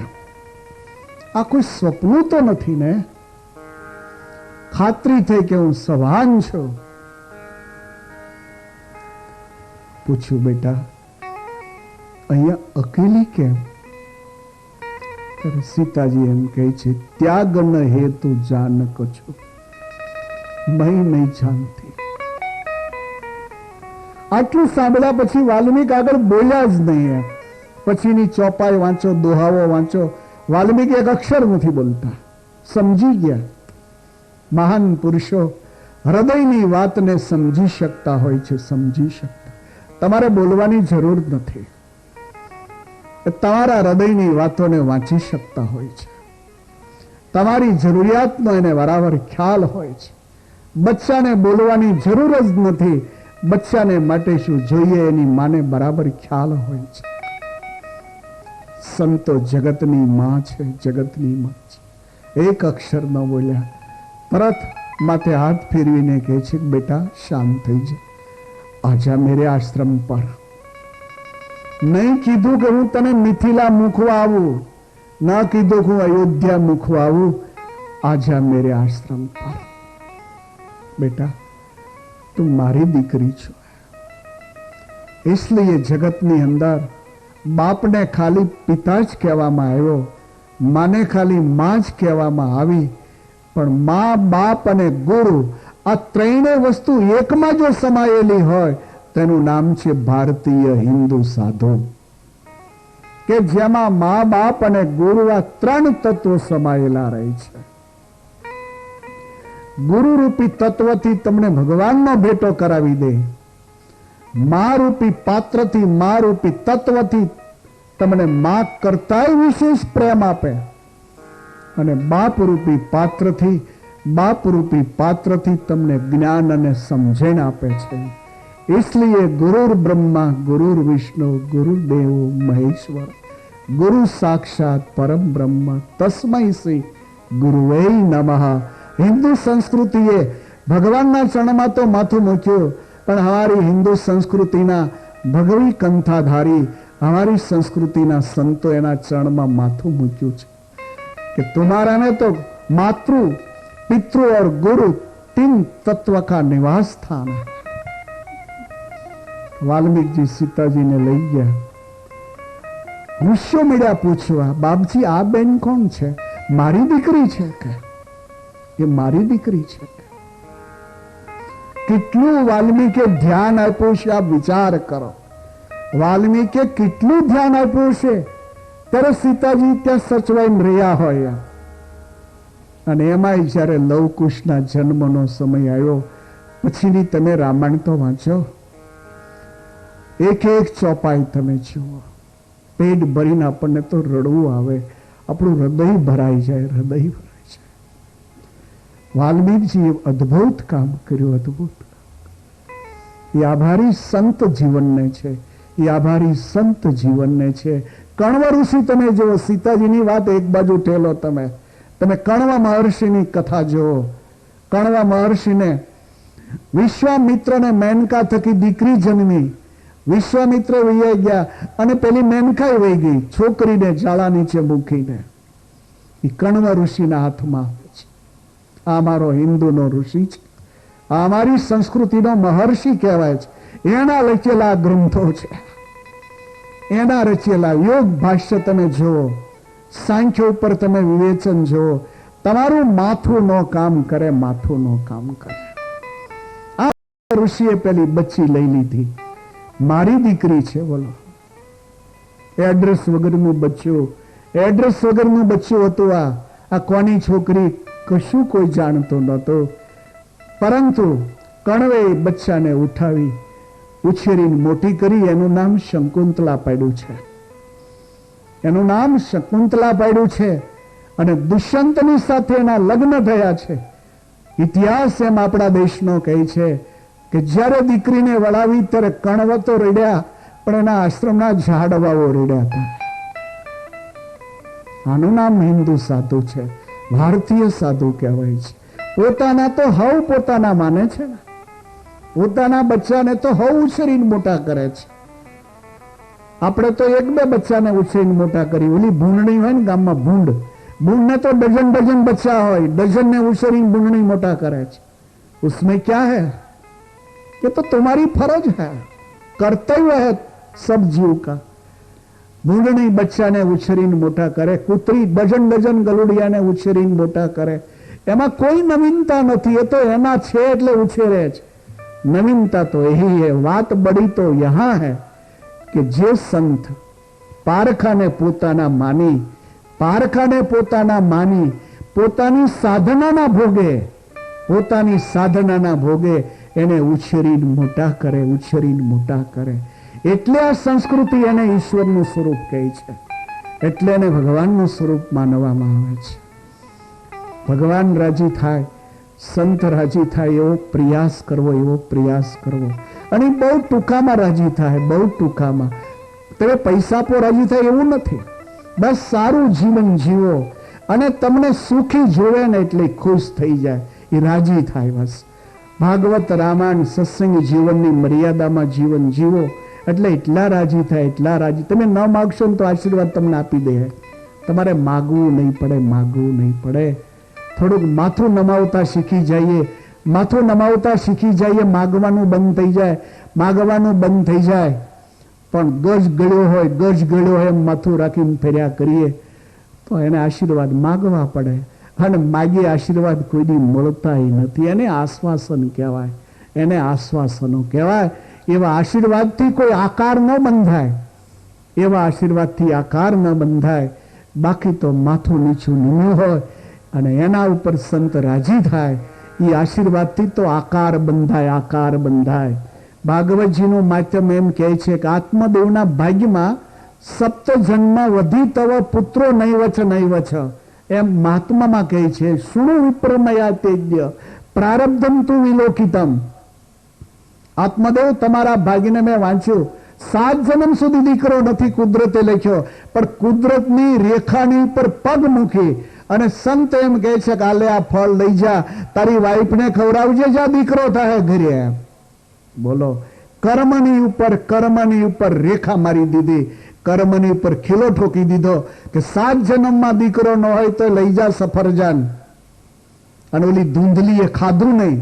આ કોઈ સ્વપ્ન તો નથી ને. ખાતરી થઈ કે હું સભાન છું. પૂછ્યું, બેટા અહીંયા અકેલી કેમ? સીતાજી એમ કહે છે, ત્યાગ ન હેતુ જાનક છું, मैं नहीं जानती. આટલું સાંભળ્યા પછી વાલ્મીક આગળ બોલ્યા જ નહીં. પછીની ચોપાઈ વાંચો, દોહાઓ વાંચો, વાલ્મીક એક અક્ષર નથી બોલતા. સમજી ગયા. મહાન પુરુષો હૃદયની વાતને સમજી શકતા હોય છે, સમજી શકતા. તમારે બોલવાની જરૂર નથી. તમારા હૃદયની વાતોને વાંચી શકતા હોય છે. તમારી જરૂરિયાતનો એને બરાબર ખ્યાલ હોય છે. બચ્ચાને બોલવાની જરૂર જ નથી. બચ્ચાને માટે શું જોઈએ એની માને બરાબર ખ્યાલ હોય છે. સંતો જગતની માં છે, જગતની માં છે. એક અક્ષર ન બોલ્યા. તરત માથે હાથ ફેરવીને કહે છે, બેટા શાંત થઈ જા, આજા મેરે આશ્રમ પર. નહીં કીધું કે હું તને મિથિલા મૂકવા આવું, ના કીધું કે હું અયોધ્યા મૂકવા આવું. आजा मेरे आश्रम पर। बेटा તું મારી દીકરી છો, इसलिए જગતની અંદર બાપને ખાલી પિતા જ કહેવામાં આવ્યો, માને ખાલી માં જ કહેવામાં આવી. પણ માં, બાપ અને ગુરુ આ ત્રણેય વસ્તુ એકમાં જો સમાયેલી હોય તેનું નામ છે ભારતીય હિન્દુ સાધુ, કે જેમાં મા, બાપ અને ગુરુ આ ત્રણ તત્વો સમાયેલા રહે છે. ગુરુ રૂપી તત્વથી તમને ભગવાનનો ભેટો કરાવી દે, મા રૂપી પાત્રથી, મા રૂપી તત્વથી તમને મા કરતાય વિશેષ પ્રેમ આપે, અને બાપ રૂપી પાત્રથી તમને જ્ઞાન અને સમજણ આપે છે. इसलिए गुरुर ब्रह्मा गुरुर विष्णु गुरुदेव महेश्वर गुरु साक्षात परम ब्रह्म तस्मै श्री गुरुवे नमः. हिंदू संस्कृतिए भगवानना चरणमां तो माथुं मूक्युं, पण हमारी हिंदू संस्कृतिना भगवी कंठाधारी हमारी संस्कृतिना संतो एना चरणमां माथुं मूक्युं छे कि तुम्हारा ने तो मातृ, पितृ और गुरु तीन तत्व का निवास स्थान है. वाल्मीकि जी सीताजी ने लई गया, ऋषिओ मीड्या पूछवा, बापजी आ बेन कोण छे? मारी दीकरी छे के? ये मारी दीकरी छे के? કેટલું વાલ્મીકે ધ્યાન આપ્યું છે, આ વિચાર કરો. વાલ્મીકે કેટલું ધ્યાન આપ્યું છે, ત્યારે સીતાજી ત્યાં સચવાઈને રહ્યા હોય, અને એમાંય જ્યારે લવકુશના જન્મનો સમય આવ્યો પછીની તમે રામાયણ તો વાંચો, એક એક ચોપાઈ તમે જુઓ, પેટ ભરીને આપણને તો રડવું આવે, આપણું હૃદય ભરાઈ જાય, હૃદય ભરાઈ જાય. વાલ્મીકજીએ અદ્ભુત કામ કર્યું, અદ્ભુત. એ આભારી સંત જીવનને છે, એ આભારી સંત જીવનને છે. કણવ ઋષિ તમે જુઓ, સીતાજીની વાત એક બાજુ ઠેલો, તમે કણવ મહર્ષિની કથા જુઓ. કણવ મહર્ષિને વિશ્વામિત્રને મેનકા થકી દીકરી જન્મી, વિશ્વામિત્ર વહી ગયા અને પેલી મેનકાઈ વહી ગઈ, છોકરીને જાળા નીચે મૂકીને. એ કણવ ઋષિના હાથમાં આવે છે. આ અમારો હિન્દુનો ઋષિ છે, આ અમારી સંસ્કૃતિનો મહર્ષિ કહેવાય છે. એના લખેલા ગ્રંથો છે, એના રચેલા યોગ ભાષ્ય તમે જુઓ, સાંખ્ય ઉપર તમે વિવેચન જુઓ, તમારું માથું નો કામ કરે, માથું નો કામ કરે. આ ઋષિએ પેલી બચ્ચી લઈ લીધી, મારી દીકરી છે. બોલો, એડ્રેસ વગરનું બચ્ચું, એડ્રેસ વગરનું બચ્ચું હતું. આ કોની છોકરી કશું કોઈ જાણતું નહોતું, પરંતુ કણવે બચ્ચાને ઉઠાવી ઉછેરીને મોટી કરી. એનું નામ શકુંતલા પાડ્યું છે, એનું નામ શકુંતલા પાડ્યું છે. અને દુષ્યંતની સાથે એના લગ્ન થયા છે. ઇતિહાસ એમ આપણા દેશનો કહે છે કે જ્યારે દીકરીને વળાવી ત્યારે કણવ તો રડ્યા, પણ એના આશ્રમના ઝાડવાઓ રડ્યા હતા. આનું નામ હિન્દુ સાધુ છે, ભારતીય સાધુ કહેવાય છે. પોતાના તો હવ પોતાના માને છે ને, પોતાના બચ્ચાને તો હવ ઉછેરીને મોટા કરે છે. આપણે તો એક બે બચ્ચાને ઉછેરીને મોટા કરી. ઓલી ભૂંડણી હોય ને ગામમાં, ભૂંડને તો ડઝન ડઝન બચ્ચા હોય, ડઝન ને ઉછેરીને ભૂંડણી મોટા કરે છે. उसमें क्या है? ये तो तुम्हारी फर्ज है, कर्तव्य है सब जीव का. ભૂંડણી બચ્ચાને ઉછેરીને મોટા કરે, કૂતરી ડઝન ડઝન ગલુડિયાને ઉછેરીને મોટા કરે. એમાં કોઈ નવીનતા નથી, એ તો એના છે એટલે ઉછેરે છે. નવીનતા તો यही है. વાત બડી તો યહાં है કે જે સંત પારખાને પોતાના માની, પારખાને પોતાના માની, પોતાની સાધનાના ભોગે, પોતાની સાધનાના ભોગે એને ઉછેરીને મોટા કરે, ઉછેરીને મોટા કરે. એટલે આ સંસ્કૃતિ એને ઈશ્વરનું સ્વરૂપ કહે છે, એટલે એને ભગવાનનું સ્વરૂપ માનવામાં આવે છે. ભગવાન રાજી થાય, સંત રાજી થાય એવો પ્રયાસ કરવો, એવો પ્રયાસ કરવો. અને બહુ ટૂંકામાં રાજી થાય, બહુ ટૂંકામાં. તમે પૈસા પર રાજી થાય એવું નથી, બસ સારું જીવન જીવો અને તમને સુખી જોવે ને એટલે ખુશ થઈ જાય, એ રાજી થાય બસ. ભાગવત રામાયણ સત્સંગ જીવનની મર્યાદામાં જીવન જીવો એટલે એટલા રાજી થાય, એટલા રાજી. તમે ન માગશો ને તો આશીર્વાદ તમને આપી દે. તમારે માગવું નહીં પડે, માગવું નહીં પડે. થોડુંક માથું નમાવતા શીખી જઈએ, માથું નમાવતા શીખી જઈએ, માગવાનું બંધ થઈ જાય, માગવાનું બંધ થઈ જાય. પણ ગજ ગળ્યો હોય એમ માથું રાખીને ફેર્યા કરીએ તો એને આશીર્વાદ માગવા પડે, અને માગી આશીર્વાદ કોઈ દી મળતા નથી. એને આશ્વાસન કહેવાય, એને આશ્વાસનો કહેવાય. એવા આશીર્વાદથી કોઈ આકાર ન બંધાય, એવા આશીર્વાદથી આકાર ન બંધાય. બાકી તો માથું નીચું નીમું હોય અને એના ઉપર સંત રાજી થાય, એ આશીર્વાદથી તો આકાર બંધાય, આકાર બંધાય. ભાગવતજીનું માધ્યમ એમ કહે છે કે આત્મદેવના ભાગ્યમાં સપ્ત જન્મ વધી તવ પુત્રો નૈવચ નૈવચ, એમ મહાત્મામાં કહે છે. શુણુ વિપ્રમયા તેજ્ય પ્રારબ્ધમ તું વિલોકિતમ. આત્મદેવ તમારા ભાગ્યને મેં વાંચ્યું, 7 જન્મ સુધી દીકરો નથી કુદરતે લખ્યો, પણ કુદરતની રેખાની ઉપર પગ મૂકી અને સંત એમ કહે છે કે આલે આ ફળ લઈ જા, તારી વાઈફને ખવડાવજે, જા દીકરો થાય ઘરે. બોલો, કર્મની ઉપર રેખા મારી દીધી, કર્મની ઉપર ખીલો ઠોકી દીધો કે 7 જન્મમાં દીકરો ન હોય તો લઈ જા સફરજન. અને ઓલી ધૂંધલીએ ખાધું નહીં,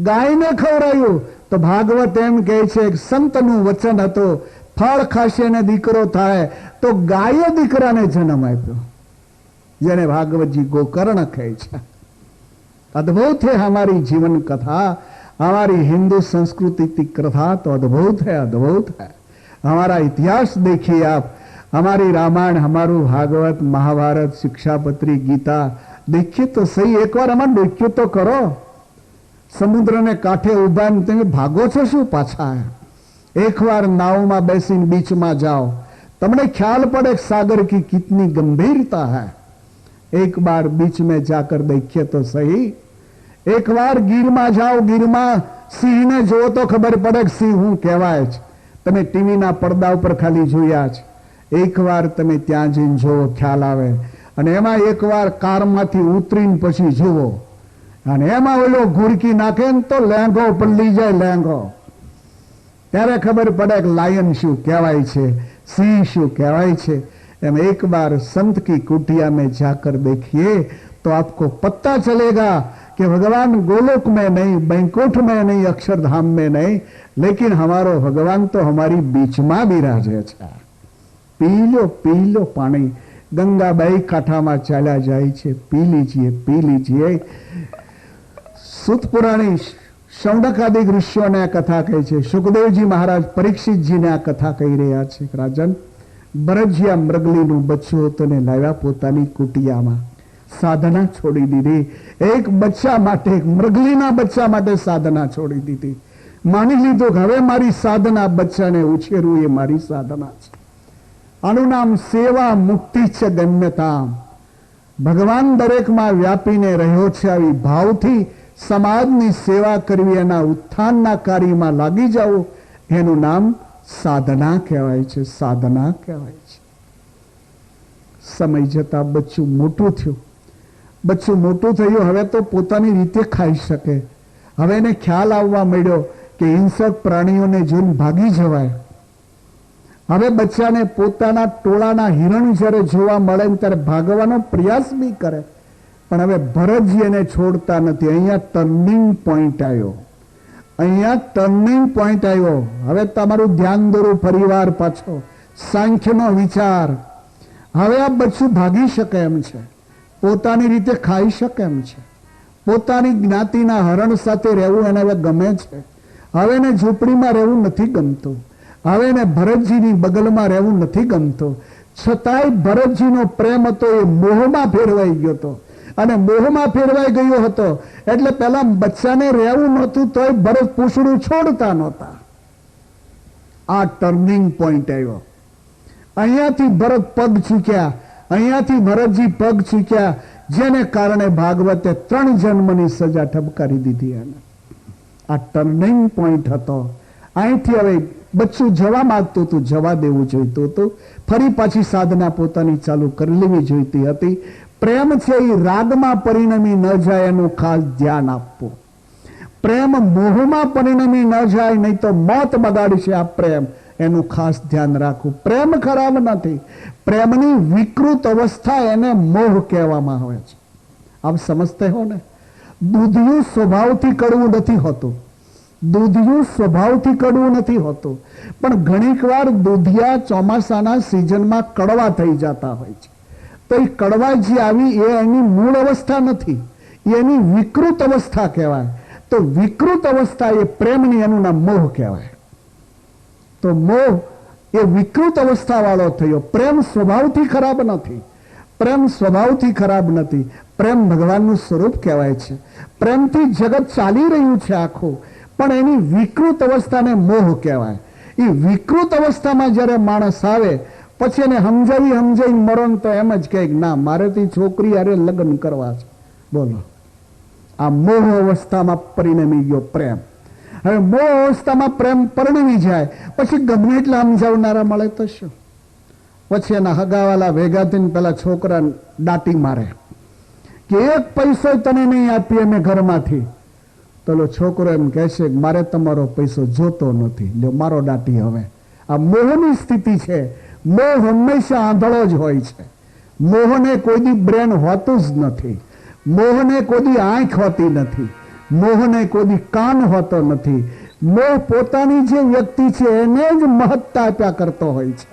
ગાયને ખવડાવ્યું. તો ભાગવત એમ કહે છે સંતનું વચન હતું, ફળ ખાશે ને દીકરો થાય. તો ગાયે દીકરાને જન્મ આપ્યો, જેને ભાગવતજી ગોકર્ણ કહે છે. अद्भुत है हमारी जीवन कथा, हमारी हिंदू संस्कृति की कथा तो अद्भुत है, अद्भुत है. हमारा इतिहास देखिए आप, हमारी रामायण, हमारू भागवत, महाभारत, शिक्षापत्री, गीता देखिए तो सही. एक बार हमारे डोक्યું तो करो. સમુદ્રને કાંઠે ઉભા તમે ભાગો છો શું પાછા? એકવાર નાવમાં બેસીને બીચમાં જાઓ, તમને ખ્યાલ પડે सागर की कितनी गंभीरता है. एक बार बीच में जाकर देखिए तो सही. एक बार ગીરમાં જાઓ, ગીરમાં સિંહને જુઓ તો ખબર પડે કે સિંહ હું કહેવાય છે. તમે ટીવીના પડદા ઉપર ખાલી જોયા છે. એકવાર તમે ત્યાં જઈને જોવો, ખ્યાલ આવે. અને એમાં એકવાર કારમાંથી ઉતરીને પછી જુઓ, અને એમાં ઓલો ઘુરકી નાખે ને તો લેંગો પલ્લી જાય, લેંગો. ત્યારે ખબર પડે કે લાયન શું કહેવાય છે, સિંહ શું કહેવાય છે. एम एक बार संत की कुटिया में जाकर देखिए तो आपको पता चलेगा कि भगवान गोलोक में नहीं, बैकुंठ में नहीं, अक्षरधाम में नहीं, लेकिन हमारो भगवान तो हमारी बीच में बिराजे छे. पी लो पानी, गंगाबाई कांठामां चाल्या जाय छे, पी लीजिए, पी लीजिए. सूत पुराणी शौनकादिक ऋषियों ने आ कथा कही है. सुखदेवजी महाराज परीक्षित जी ने आ कथा कही रह्या छे. राजन, ભરજિયા મૃગલીનું બચ્ચું હતું ને લાવ્યા પોતાની કુટિયામાં, સાધના છોડી દીધી. એક બચ્ચા માટે, એક મૃગલીના બચ્ચા માટે સાધના છોડી દીધી. માની લીધું કે હવે મારી સાધના બચ્ચાને ઉછેરવું એ મારી સાધના છે. આનું નામ સેવા મુક્તિ છે, ગમ્યતા. ભગવાન દરેકમાં વ્યાપીને રહ્યો છે. આવી ભાવથી સમાજની સેવા કરવી, એના ઉત્થાનના કાર્યમાં લાગી જવું, એનું નામ સાધના કહેવાય છે, સાધના કહેવાય છે. સમય જતા બચ્ચું મોટું થયું. બચ્ચું મોટું થયું, હવે તો પોતાની રીતે ખાઈ શકે. હવે એને ખ્યાલ આવવા માંડ્યો કે હિંસક પ્રાણીઓને જોઈને ભાગી જવાય. હવે બચ્ચાને પોતાના ટોળાના હિરણ જ્યારે જોવા મળે ને ત્યારે ભાગવાનો પ્રયાસ બી કરે. પણ હવે ભરતજી એને છોડતા નથી. અહીંયા ટર્નિંગ પોઈન્ટ આવ્યો, અહીંયા ટર્નિંગ પોઈન્ટ આવ્યો. હવે તમારું ધ્યાન દોરું ફરીવાર પાછો, સાંખ્યનો વિચાર. હવે આ બચ્ચું ભાગી શકે એમ છે, પોતાની રીતે ખાઈ શકે એમ છે, પોતાની જ્ઞાતિના હરણ સાથે રહેવું એને હવે ગમે છે. હવે એને ઝૂંપડીમાં રહેવું નથી ગમતું, હવે એને ભરતજીની બગલમાં રહેવું નથી ગમતું. છતાંય ભરતજીનો પ્રેમ હતો એ મોહમાં ફેરવાઈ ગયો હતો. અને મોહમાં ફેરવાઈ ગયો હતો એટલે પેલા બચ્ચાને રહેવું નહોતું તોય ભરત પૂછડું છોડતા નહોતા. આ ટર્નિંગ પોઈન્ટ આવ્યો. અહીંયાથી ભરત પગ ચૂક્યા, અહીંયાથી ભરતજી પગ ચૂક્યા, જેને કારણે ભાગવતે 3 જન્મની સજા ઠપકારી દીધી. એને આ ટર્નિંગ પોઈન્ટ હતો. અહીંથી હવે બચ્ચું જવા માંગતું હતું, જવા દેવું જોઈતું હતું. ફરી પાછી સાધના પોતાની ચાલુ કરી લેવી જોઈતી હતી. પ્રેમ છે એ રાગમાં પરિણમી ન જાય એનું ખાસ ધ્યાન આપવું. પ્રેમ મોહમાં પરિણમી ન જાય, નહીં તો મોત બગાડશે આ પ્રેમ, એનું ખાસ ધ્યાન રાખવું. પ્રેમ ખરાબ નથી, પ્રેમની વિકૃત અવસ્થા એને મોહ કહેવામાં આવે છે. आप समझते हो ને? દૂધિયું સ્વભાવથી કડવું નથી હોતું. દૂધિયું સ્વભાવથી કડવું નથી હોતું, પણ ઘણીક વાર દૂધિયા ચોમાસાના સિઝનમાં કડવા થઈ જતા હોય છે. તો એ કડવા જે આવી એ એની મૂળ અવસ્થા નથી, એની વિકૃત અવસ્થા કહેવાય. તો વિકૃત અવસ્થા એ પ્રેમની, એનું નામ મોહ કહેવાય. તો મોહ એ વિકૃત અવસ્થા વાળો થયો. પ્રેમ સ્વભાવથી ખરાબ નથી. પ્રેમ સ્વભાવથી ખરાબ નથી. પ્રેમ ભગવાનનું સ્વરૂપ કહેવાય છે. પ્રેમથી જગત ચાલી રહ્યું છે આખું, પણ એની વિકૃત અવસ્થાને મોહ કહેવાય. એ વિકૃત અવસ્થામાં જ્યારે માણસ આવે પછી એને સમજાવી મરો તો એમ જ કહે ના મારે તો છોકરી હારે લગ્ન કરવા છે. બોલો, આ મોહ અવસ્થામાં પરિણમી ગયો પ્રેમ. હવે મોહ અવસ્થામાં પ્રેમ પરિણમી જાય પછી ગમે એટલા સમજાવનારા મળે તો શું? પછી એના હગાવાલા ભેગા થઈને પેલા છોકરાને દાટી મારે કે એક પૈસો તને નહીં આપીએ અમે ઘરમાંથી. તો છોકરો એમ કહે છે મારે તમારો પૈસો જોતો નથી, લ્યો મારો દાટી. હવે આ મોહની સ્થિતિ છે. મોહ હંમેશા આંધળો જ હોય છે. મોહને કોઈ દી બ્રેન હોતું જ નથી. મોહને કોઈ દી આંખ હોતી નથી. મોહને કોઈ દી કાન હોતો નથી. મોહ પોતાની જે વ્યક્તિ છે એને જ મહત્તા આપ્યા કરતો હોય છે.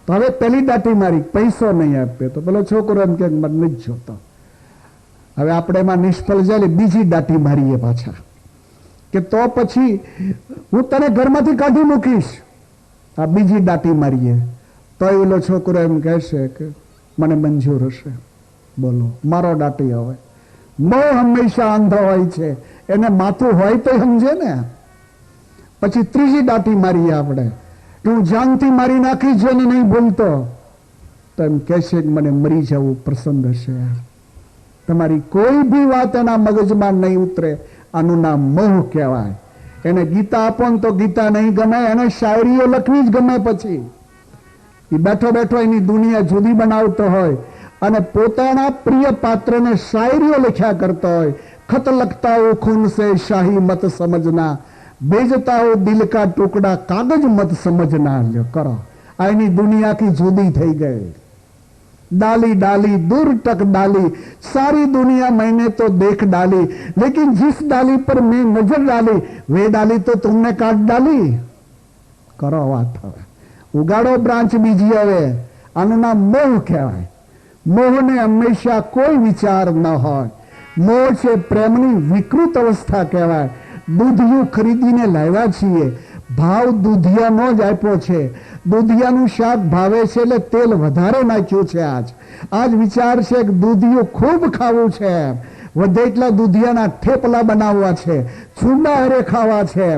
તો હવે પેલી દાટી મારી, પૈસો નહીં આપ્યો, તો પેલો છોકરો એમ કે મને નથી જોતો. હવે આપણે એમાં નિષ્ફળ જાય, બીજી દાટી મારીએ પાછા કે તો પછી હું તને ઘરમાંથી કાઢી મૂકીશ. આ બીજી દાટી મારીએ તો એલો છોકરો એમ કહેશે કે મને મંજૂર હશે. બોલો, મારો દાટી. હવે મોહ હંમેશા અંધો હોય છે, એને માથું હોય તો સમજે ને. પછી ત્રીજી દાટી મારીએ આપણે કે હું જાનથી મારી નાખી છે ને નહીં ભૂલતો, તો એમ કહેશે કે મને મરી જવું પસંદ હશે. તમારી કોઈ બી વાત એના મગજમાં નહીં ઉતરે. આનું નામ મોહ કહેવાય. એને ગીતા આપો ને તો ગીતા નહીં ગમે, એને શાયરીઓ લખવી જ ગમે. પછી એ બેઠો બેઠો એની દુનિયા જુદી બનાવતો હોય અને પોતાના પ્રિય પાત્રને શાયરીઓ લખ્યા કરતો હોય. ખત લખતા હો ખૂન સે શાહી મત સમજના, भेजता हो दिल का टुकड़ा कागज मत समझना. લ્યો કરો, આ એની દુનિયા કી જુદી થઈ ગઈ. डाली डाली दूर तक डाली, सारी दुनिया मैंने तो देख डाली, लेकिन जिस डाली पर मैं नजर डाली वे डाली तो तुमने काट डाली. કરો વાત. હવે ઉગાડો બ્રાન્ચ બીજી. હવે આનું નામ મોહ કહેવાય. મોહને હંમેશા કોઈ વિચાર ન હોય. મોહ છે પ્રેમની વિકૃત અવસ્થા કહેવાય. દૂધિયું ખરીદીને લાવ્યા છીએ, ભાવ દૂધિયાનો જ આપ્યો છે. દૂધિયાનું શાક ભાવે છે એટલે તેલ વધારે નાખ્યું છે. આજ વિચાર છે કે દૂધિયું ખૂબ ખાવું છે, વધે એટલા દૂધિયાના થેપલા બનાવવા છે, છુંડા હારે ખાવા છે,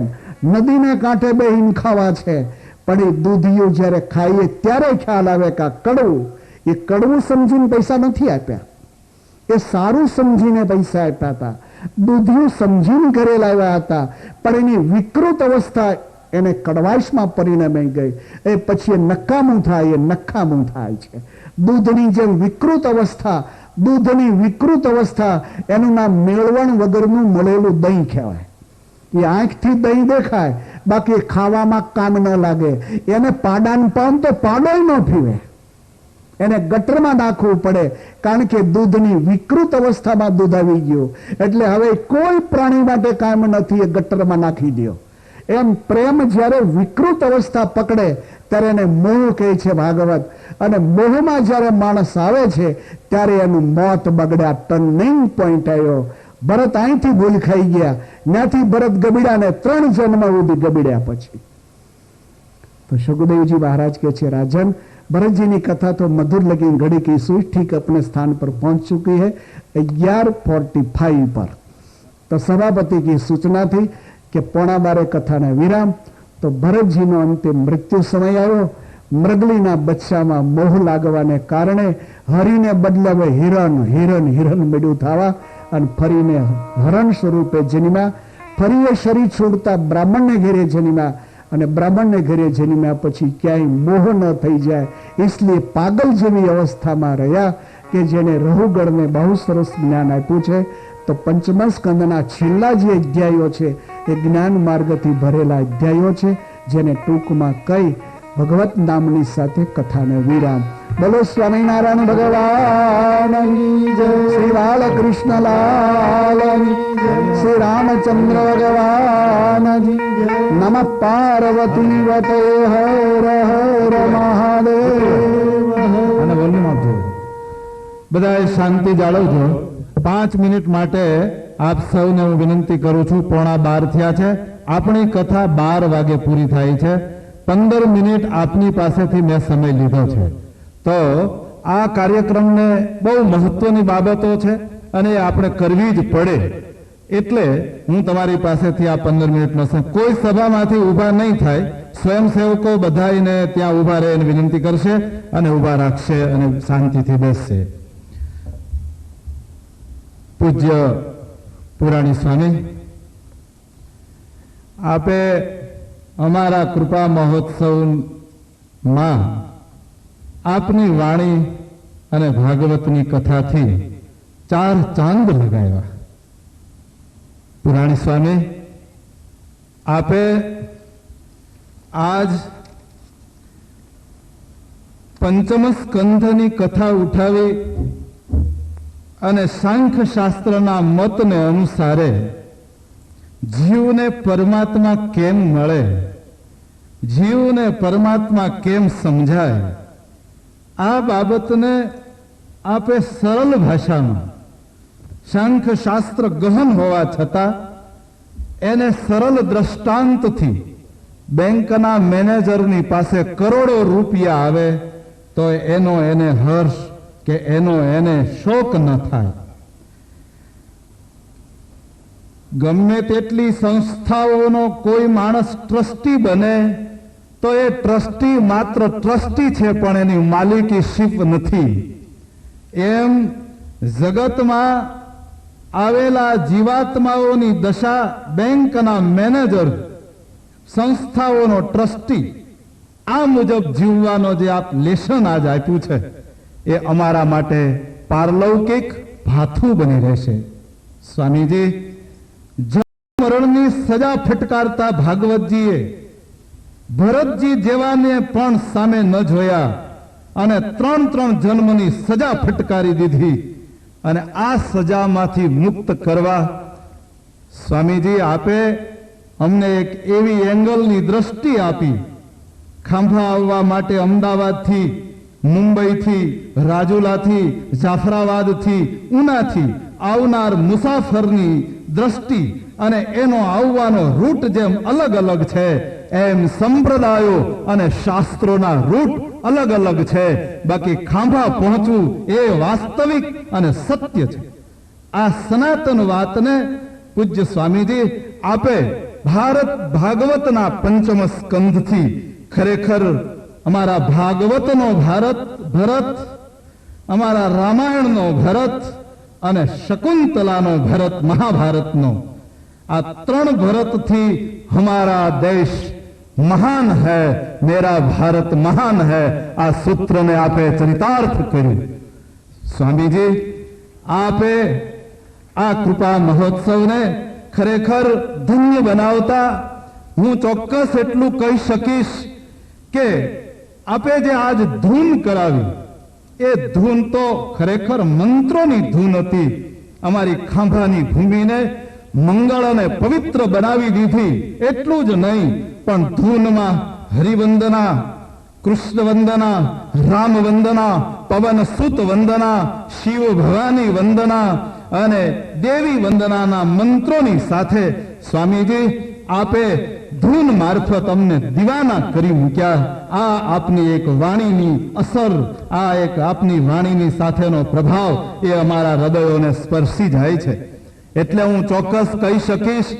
નદીને કાંઠે બેહીને ખાવા છે. પણ એ દૂધિયું જ્યારે ખાઈએ ત્યારે ખ્યાલ આવે કે કડવું. એ કડવું સમજીને પૈસા નથી આપ્યા, એ સારું સમજીને પૈસા આપ્યા હતા. દૂધિયું સમજીને ઘરે લાવ્યા હતા, પણ એની વિકૃત અવસ્થા એને કડવાશમાં પરિણમી ગઈ. એ પછી એ નકામું થાય, એ નકામું થાય છે. દૂધની જેમ વિકૃત અવસ્થા, દૂધની વિકૃત અવસ્થા, એનું નામ મેળવણ વગરનું મળેલું દહીં કહેવાય. એ આંખથી દહીં દેખાય, બાકી ખાવામાં કામ ન લાગે. એને પાડાને પાન તો પાડોય ન પીવે, એને ગટરમાં નાખવું પડે, કારણ કે દૂધની વિકૃત અવસ્થામાં દૂધ આવી ગયું. એટલે હવે કોઈ પ્રાણી માટે કામ નથી, એ ગટરમાં નાખી દો. એમ પ્રેમ જ્યારે વિકૃત અવસ્થા પકડે ત્યારે એને મોહ કહે છે ભાગવત. અને મોહમાં જ્યારે માણસ આવે છે ત્યારે એનું મોત બગડ્યા. ટર્નિંગ પોઈન્ટ આવ્યો. ભરત અહીંથી ભૂલ ખાઈ ગયા, ત્યાંથી ભરત ગબડ્યા ને 3 જન્મ સુધી ગબડ્યા. પછી તો સુખદેવજી મહારાજ કહે છે રાજન, भरत जी की कथा तो मधुर लगी, घड़ी की सुई ठीक अपने स्थान पर पहुंच चुकी है 11:45 पर. तो सभापति की सूचना थी कि 11:15 कथा ने विराम. तो भरत जी नो अंतिम मृत्यु समय आयो. मृगलीना बच्चामां मोह लागवाने कारणे हरिने बदले હવે હિરણ હિરણ હિરણ મળ્યું થવા અને ફરીને હરણ સ્વરૂપે જન્મ્યા. ફરી એ શરીર છોડતા બ્રાહ્મણને ઘેરે જન્મ્યા અને બ્રાહ્મણને ઘરે જન્મ્યા પછી ક્યાંય મોહ ન થઈ જાય, इसलिए પાગલ જેવી અવસ્થામાં રહ્યા કે જેને રહુગણને બહુ સરસ જ્ઞાન આપ્યું છે. તો પંચમા સ્કંદના છેલ્લા જે અધ્યાયો છે એ જ્ઞાન માર્ગથી ભરેલા અધ્યાયો છે, જેને ટૂંકમાં કહી ભગવત નામની સાથે કથાને વિરામ. બોલો સ્વામિનારાયણ ભગવાન કી જય. શ્રી બાલકૃષ્ણ લાલ કી જય. શ્રી રામચંદ્ર ભગવાન કી જય. નમઃ પાર્વતી વતે હર હર મહાદેવ. અને વોલ્યુમ આપજો. બધાએ શાંતિ જાળવજો. 5 મિનિટ માટે આપ સૌને હું વિનંતી કરું છું. 11:15 થયા છે. આપણી કથા 12 વાગે પૂરી થાય છે. 15 મિનિટ આપની પાસેથી મેં સમય લીધો છે. તો આ કાર્યક્રમને બહુ મહત્વની બાબતો છે અને એ આપણે કરવી જ પડે. એટલે હું તમારી પાસેથી આ 15 મિનિટનો સમય, કોઈ સભામાંથી ઊભા નહીં થાય. સ્વયંસેવકો બધાને ત્યાં ઊભા રહીને વિનંતી કરશે અને ઊભા રાખશે અને શાંતિથી બેસશે. પૂજ્ય પુરાણી સ્વામી, આપે અમારા કૃપા મહોત્સવમાં આપની વાણી અને ભાગવતની કથાથી 4 ચાંદ લગાવ્યા. પુરાણી સ્વામી, આપે આજ પંચમ સ્કંધની કથા ઉઠાવી અને સાંખ્ય શાસ્ત્રના મતને અનુસારે જીવને પરમાત્મા કેમ મળે, જીવને પરમાત્મા કેમ સમજાય, આ બાબતને આપે સરળ ભાષામાં, સાંખ્ય શાસ્ત્ર ગહન હોવા છતાં એને સરળ દ્રષ્ટાંતથી બેંકના મેનેજરની પાસે કરોડો રૂપિયા આવે તો એનો એને હર્ષ કે એનો એને શોક ન થાય. ગમે તેટલી સંસ્થાઓનો કોઈ માણસ ટ્રસ્ટી બને તો એ ટ્રસ્ટી માત્ર ટ્રસ્ટી છે, પણ એની માલિકીશીપ નથી. એમ જગતમાં આવેલા જીવાત્માઓની દશા બેંકના મેનેજર, સંસ્થાઓનો ટ્રસ્ટી, આ મુજબ જીવવાનો જે આપ લેશન આજ આપ્યું છે એ અમારા માટે પારલૌકિક ભાથું બની રહેશે. સ્વામીજી, મરણની સજા ફટકારતા ભાગવતજીએ ભરતજી જેવાને પણ સામે ન જોયા અને 3 જન્મની સજા ફટકારી દીધી અને આ સજામાંથી મુક્ત કરવા સ્વામીજી આપે અમને એક એવી એંગલની દ્રષ્ટિ આપી. ખાંભા આવવા માટે અમદાવાદથી, મુંબઈથી, રાજુલાથી, જાફરાબાદથી, ઉનાથી આવનાર મુસાફરની દ્રષ્ટિ અને એનો આવવાનો રૂટ જેમ અલગ અલગ છે, એમ સંપ્રદાયો અને શાસ્ત્રોના રૂટ અલગ અલગ છે. બાકી ખાંભા પહોંચવું એ વાસ્તવિક અને સત્ય છે. આ સનાતન વાતને પૂજ્ય સ્વામીજી આપે ભારત ભાગવતના પંચમ સ્કંધથી ખરેખર અમારા ભાગવતનો ભરત, અમારા રામાયણનો ભરત અને શકુંતલાનો ભરત, મહાભારતનો, આ 3 ભરતથી હમારા દેશ મહાન હૈ, મેરા ભારત મહાન હૈ, આ સૂત્રને આપે ચરિતાર્થ કર્યું. સ્વામીજી, આપે આ કૃપા મહોત્સવને ખરેખર ધન્ય બનાવતા હું ચોક્કસ એટલું કહી શકીશ કે આપે જે આજ ધૂન કરાવી એ ધૂન તો ખરેખર મંત્રોની ધૂન હતી. અમારી ખાંભાની ભૂમિને મંગળ અને પવિત્ર બનાવી દીધી. એટલું જ નહીં, પણ ધૂનમાં હરિવંદના, કૃષ્ણ વંદના, રામ વંદના, પવન સુત વંદના, શિવ ભવાની વંદના અને દેવી વંદનાના મંત્રોની સાથે સ્વામીજી આપે ધૂન મારફત અમને દીવાના કરી મૂક્યા. આ આપની એક વાણીની અસર, આ એક આપની વાણીની સાથેનો પ્રભાવ એ અમારા હૃદયોને સ્પર્શી જાય છે. એટલે હું ચોક્કસ કહી શકીશ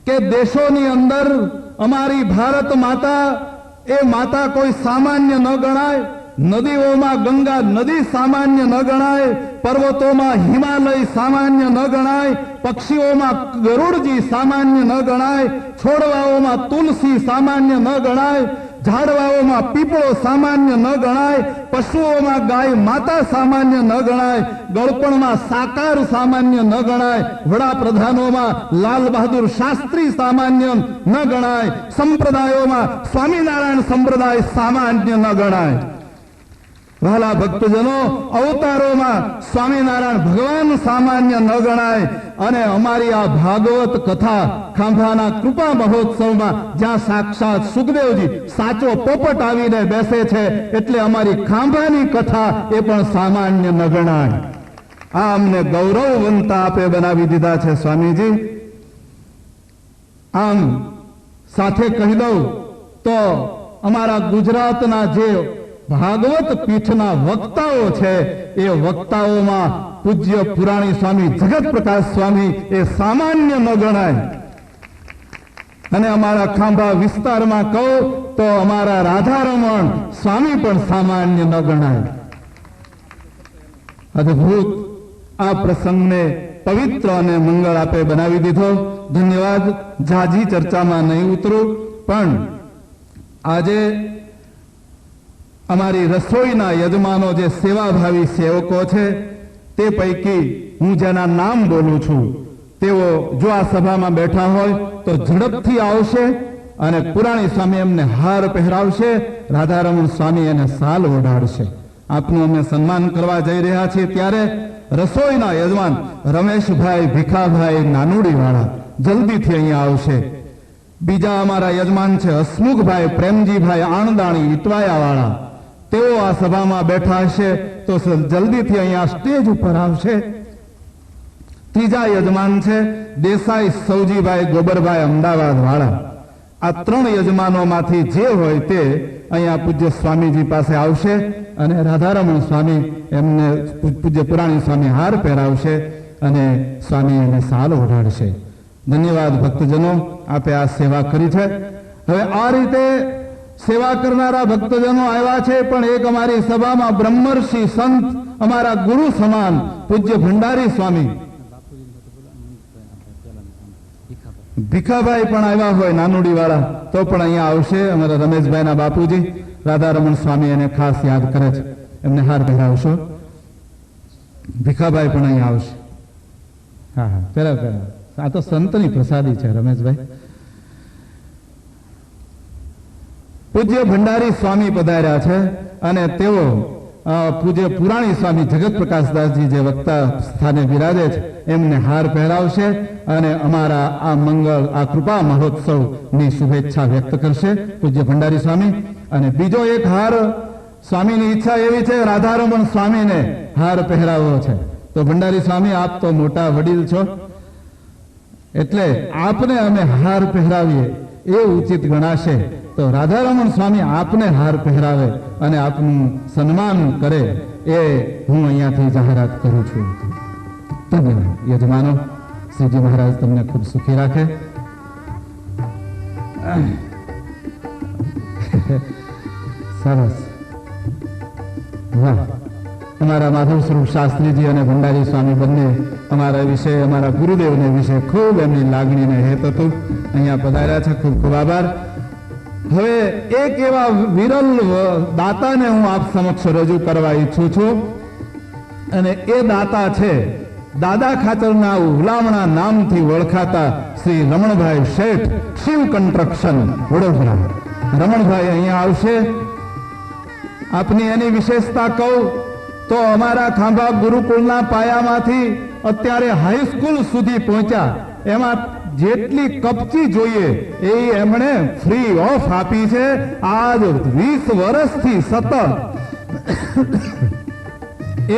કે દેશોની અંદર અમારી ભારત માતા, એ માતા કોઈ સામાન્ય ન ગણાય. નદીઓમાં ગંગા નદી સામાન્ય ન ગણાય, પર્વતોમાં હિમાલય સામાન્ય ન ગણાય, પક્ષીઓમાં ગરુડજી સામાન્ય ન ગણાય, છોડવાઓમાં તુલસી સામાન્ય ન ગણાય, ઝાડવાઓમાં પીપળો સામાન્ય ન ગણાય, પશુઓમાં ગાય માતા સામાન્ય ન ગણાય, ગળપણમાં સાકાર સામાન્ય ન ગણાય, વડાપ્રધાનોમાં લાલ બહાદુર શાસ્ત્રી સામાન્ય ન ગણાય, સંપ્રદાયોમાં સ્વામિનારાયણ સંપ્રદાય સામાન્ય ન ગણાય. વહાલા ભક્તજનો, અવતારોમાં સ્વામિનારાયણ ભગવાન સામાન્ય ન ગણાય અને અમારી આ ભાગવત કથા ખાંભાના કૃપા મહોત્સવમાં જ્યાં સાક્ષાત સુખદેવજી સાચો પોપટ આવીને બેસે છે, એટલે અમારી ખાંભાની કથા એ પણ સામાન્ય ન ગણાય. આ અમને ગૌરવવંતા આપે બનાવી દીધા છે સ્વામીજી. આમ સાથે કહી દઉં તો અમારા ગુજરાતના જે ભાગવત પીઠના વક્તાઓ છે, એ વક્તાઓમાં પૂજ્ય પુરાણી સ્વામી જગત પ્રકાશ સ્વામી એ સામાન્ય ન ગણાય. અને અમારા ખાંભા વિસ્તારમાં કહું તો અમારા રાધારમણ સ્વામી પણ સામાન્ય ન ગણાય. અદ્ભુત આ પ્રસંગને પવિત્ર અને મંગળ આપે બનાવી દીધો. ધન્યવાદ. જાજી ચર્ચામાં નહીં ઉતરું, પણ આજે અમારી રસોઈના યજમાનો જે સેવાભાવી સેવકો છે, તે પૈકી હું જેના નામ બોલું છું, તેઓ જો આ સભામાં બેઠા હોય તો ઝડપથી આવશે અને પુરાણી સ્વામી એમને હાર પહેરાવશે, રાધારમણ સ્વામી એને સાલ ઓઢાડશે. આપનું અમે સન્માન કરવા જઈ રહ્યા છીએ ત્યારે રસોઈના યજમાન રમેશભાઈ ભીખાભાઈ નાનુડીવાળા જલ્દીથી અહીંયા આવશે. બીજા અમારા યજમાન છે હસમુખભાઈ પ્રેમજીભાઈ આણદાણી ઇટવાયાવાળા, તેઓ આ સભામાં બેઠા હશે તો જલ્દીથી અહીંયા સ્ટેજ ઉપર આવશે. ત્રીજા યજમાન છે દેસાઈ સૌજીભાઈ ગોબરભાઈ અમદાવાદ વાળા. આ ત્રણ યજમાનોમાંથી જે હોય તે અહીંયા પૂજ્ય સ્વામીજી પાસે આવશે અને રાધારમણ સ્વામી એમને પૂજ્ય પુરાણી સ્વામી હાર પહેરાવશે અને સ્વામી એને સાલ ઓઢાડશે. ધન્યવાદ ભક્તજનો, આપે આ સેવા કરી છે. હવે આ રીતે સેવા કરનારા ભક્તજનો આવ્યા છે, પણ એક અમારી સભામાં બ્રહ્મર્ષિ સંત અમારા ગુરુ સમાન પૂજ્ય ભંડારી સ્વામી ભીખાભાઈ પણ આવ્યા હોય નાનુડી વાળા, તો પણ અહીંયા આવશે. અમારા રમેશભાઈના બાપુજી રાધારમણ સ્વામી એને ખાસ યાદ કરે છે, એમને હાર પહેરાવશો. ભીખાભાઈ પણ અહીંયા આવશે. હા હા, પહેલા આ તો સંતની પ્રસાદી છે રમેશભાઈ. પૂજ્ય ભંડારી સ્વામી પધાર્યા છે અને તેઓ પૂજ્ય પુરાણી સ્વામી જગત પ્રકાશદાસજી જે વક્તા સ્થાને બિરાજે છે, એમને હાર પહેરાવશે અને અમારા આ મંગળ આ કૃપા મહોત્સવની શુભેચ્છા વ્યક્ત કરશે પૂજ્ય ભંડારી સ્વામી. અને બીજો એક હાર સ્વામીની ઈચ્છા એવી છે, રાધારમણ સ્વામીને હાર પહેરાવવો છે. તો ભંડારી સ્વામી, આપ તો મોટા વડીલ છો, એટલે આપને અમે હાર પહેરાવીએ એ ઉચિત ગણાશે. તો રાધારમણ સ્વામી આપને હાર પહેરાવે અને આપનું સન્માન કરે એ હું અહીંયાથી જાહેરાત કરું છું. ધન્યવાદ યજમાનો. શ્રીજી મહારાજ તમને ખૂબ સુખી રાખે. સરસ. વાહ. અમારા માધવ સ્વરૂપ શાસ્ત્રીજી અને ભંડારી સ્વામી બંને અમારા વિશે, અમારા ગુરુદેવને વિશે ખૂબ એમની લાગણીને હેત હતું. અહીંયા પધાર્યા છે, ખૂબ ખૂબ આભાર. હવે એક એવા વિરલ દાતાને હું આપ સમક્ષ રજૂ કરવા ઈચ્છું છું અને એ દાતા છે દાદા ખાચરના હુલામણા નામથી ઓળખાતા શ્રી રમણભાઈ શેઠ, શિવ કન્સ્ટ્રક્શન વડોદરા. રમણભાઈ અહીંયા આવશે. આપની એની વિશેષતા કહું તો અમારા ખાંભા ગુરુકુળના પાયામાંથી અત્યારે હાઈસ્કૂલ સુધી પહોંચ્યા, એમાં જેટલી કપચી જોઈએ એ એમણે ફ્રી ઓફ આપી છે. આજ 20 વર્ષથી સતત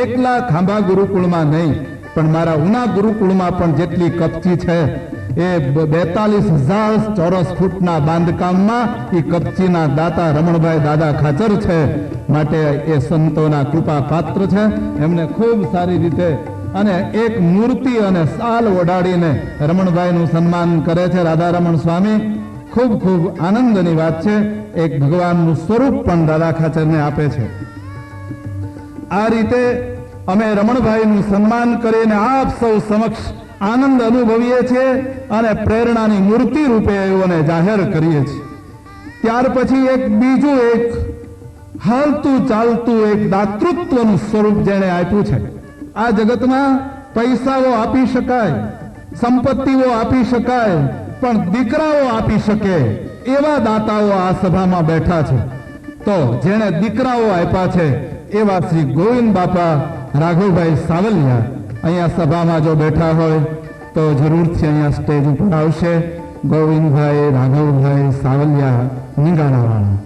એકલા ખાંભા ગુરુકુળમાં નહીં, પણ મારા ઉના ગુરુકુળમાં પણ જેટલી કપચી છે એ 42,000 ચોરસ ફૂટના બાંધકામમાં એ કપચીના દાતા રમણભાઈ દાદા ખાચર છે. માટે એ સંતોના કૃપા પાત્ર છે. એમને ખૂબ સારી રીતે અને એક મૂર્તિ અને સાલ ઓઢાડીને રમણભાઈનું સન્માન કરે છે રાધારમણ સ્વામી. ખૂબ ખૂબ આનંદની વાત છે. એક ભગવાનનું સ્વરૂપ પણ દાદા ખાચરને આપે છે. આ રીતે અમે રમણભાઈનું સન્માન કરીને આપ સૌ સમક્ષ આનંદ અનુભવીએ છીએ અને પ્રેરણાની મૂર્તિ રૂપે એઓને જાહેર કરીએ છીએ. ત્યાર પછી એક બીજું એક હાલતું ચાલતું એક દાતૃત્વનું સ્વરૂપ જેણે આપ્યું છે. આ જગતમાં પૈસાઓ આપી શકાય, સંપત્તિઓ આપી શકાય, પણ દીકરાઓ આપી શકે એવા દાતાઓ આ સભામાં બેઠા છે. તો જેણે દીકરાઓ આપ્યા છે એવા શ્રી ગોવિંદ બાપા રાઘવભાઈ સાવલિયા અહીંયા સભામાં જો બેઠા હોય તો જરૂરથી અહીંયા સ્ટેજ ઉપર આવશે. ગોવિંદભાઈ રાઘવભાઈ સાવલિયા નિંગારાવાળા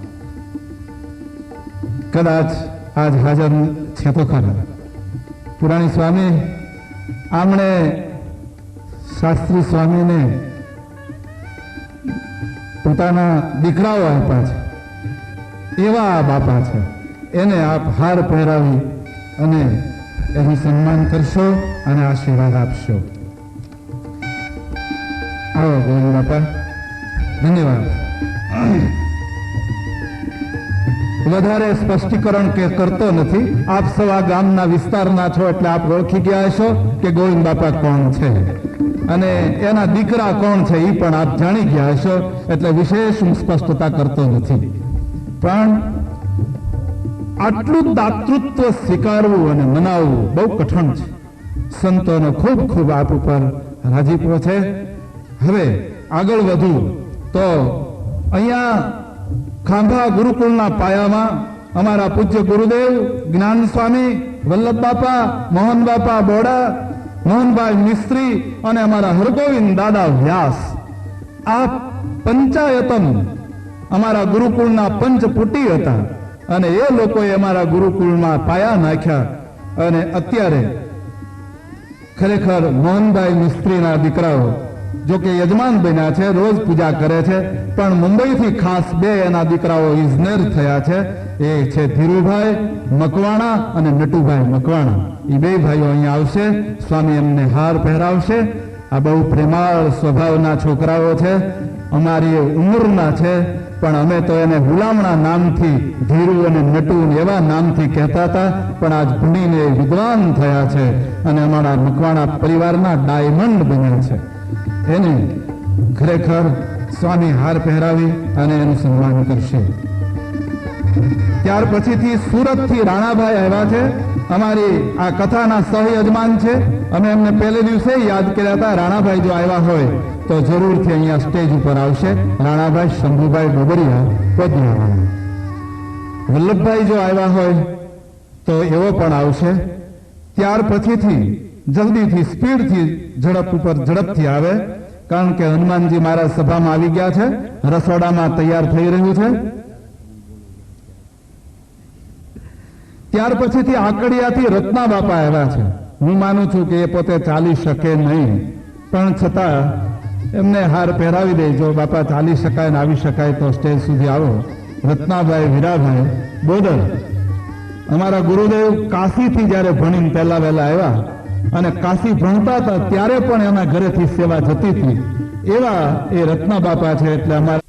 કદાચ આજ હાજર છે તો ખરા. પુરાણી સ્વામી આમણે શાસ્ત્રી સ્વામીને પોતાના દીકરાઓ આપ્યા છે એવા આ બાપા છે. એને આપ હાર પહેરાવી અને એનું સન્માન કરશો અને આશીર્વાદ આપશો. આવો ગોવિંદ બાપા, ધન્યવાદ. વધારે સ્પષ્ટીકરણ કે કરતો નથી. આપ સૌ આ ગામના વિસ્તારના છો એટલે આપ ઓળખી ગયા હશો કે ગોવિંદ બાપા કોણ છે અને એના દીકરા કોણ છે એ પણ આપ જાણી ગયા હશો એટલે વિશેષ હું સ્પષ્ટતા કરતો નથી. પણ આટલું દાતૃત્વ સ્વીકારવું અને મનાવવું બહુ કઠણ છે. સંતોનો ખૂબ ખૂબ આપ ઉપર રાજીપો છે. હવે આગળ વધુ તો અહીંયા ખાંભા ગુરુકુળના પાયામાં અમારા પૂજ્ય ગુરુદેવ જ્ઞાન સ્વામી વલ્લભ બાપા, મોહન બાપા બોડા, મોહનભાઈ મિસ્ત્રી અને અમારા હરગોવિંદ દાદા વ્યાસ આ પંચાયતન અમારા ગુરુકુળના પંચપુટી હતા અને એ લોકોએ અમારા ગુરુકુળમાં પાયા નાખ્યા. અને અત્યારે ખરેખર મોહનભાઈ મિસ્ત્રીના દીકરાઓ જો કે યજમાન બન્યા છે, રોજ પૂજા કરે છે, પણ મુંબઈથી ખાસ બે એના દીકરાઓ ઇજનેર થયા છે. એ છે ધીરુભાઈ મકવાણા અને નટુભાઈ મકવાણા. એ બે ભાઈઓ અહીંયા આવશે, સ્વામી એમને હાર પહેરાવશે. આ બહુ પ્રેમાળ સ્વભાવના છોકરાઓ છે, અમારી ઉંમરના છે, પણ અમે તો એને હુલામણા નામથી ધીરુ અને નટુ એવા નામથી કહેતા હતા, પણ આજ ભણીને વિદ્વાન થયા છે અને અમારા મકવાણા પરિવારના ડાયમંડ બન્યા છે. એને ખરેખર સ્વામી હાર પહેરાવી અને એનું સન્માન કરશે. ત્યાર પછીથી સુરતથી રાણાભાઈ આવ્યા છે, અમારી આ કથાના સહયજમાન છે. અમે એમને પહેલે દિવસે યાદ કર્યા હતા. રાણાભાઈ જો આવ્યા હોય તો જરૂરથી અહીંયા સ્ટેજ ઉપર આવશે. રાણાભાઈ શંભુભાઈ ડોબરિયા પોદિયાવાળા. વલ્લભભાઈ જો આવ્યા હોય તો એવો પણ આવશે. ત્યાર પછીથી જલ્દીથી સ્પીડથી ઝડપથી આવે, કારણ કે હનુમાનજી મહારાજ સભામાં આવી ગયા છે, રસોડામાં તૈયાર થઈ રહ્યું છે. ત્યાર પછીથી આકડિયાથી રત્ના બાપા આવ્યા છે. હું માનું છું કે એ પોતે ચાલી શકે નહીં, પણ છતાં એમને હાર પહેરાવી દે. જો બાપા ચાલી શકાય ને આવી શકાય તો સ્ટેજ સુધી આવો. રત્નાભાઈ વીરાભાઈ બોદર અમારા ગુરુદેવ કાશીથી જયારે ભણીને પહેલા વહેલા આવ્યા અને કાશી ભણતા હતા ત્યારે પણ એના ઘરેથી સેવા જતી હતી, એવા એ રત્ના બાપા છે. એટલે અમારા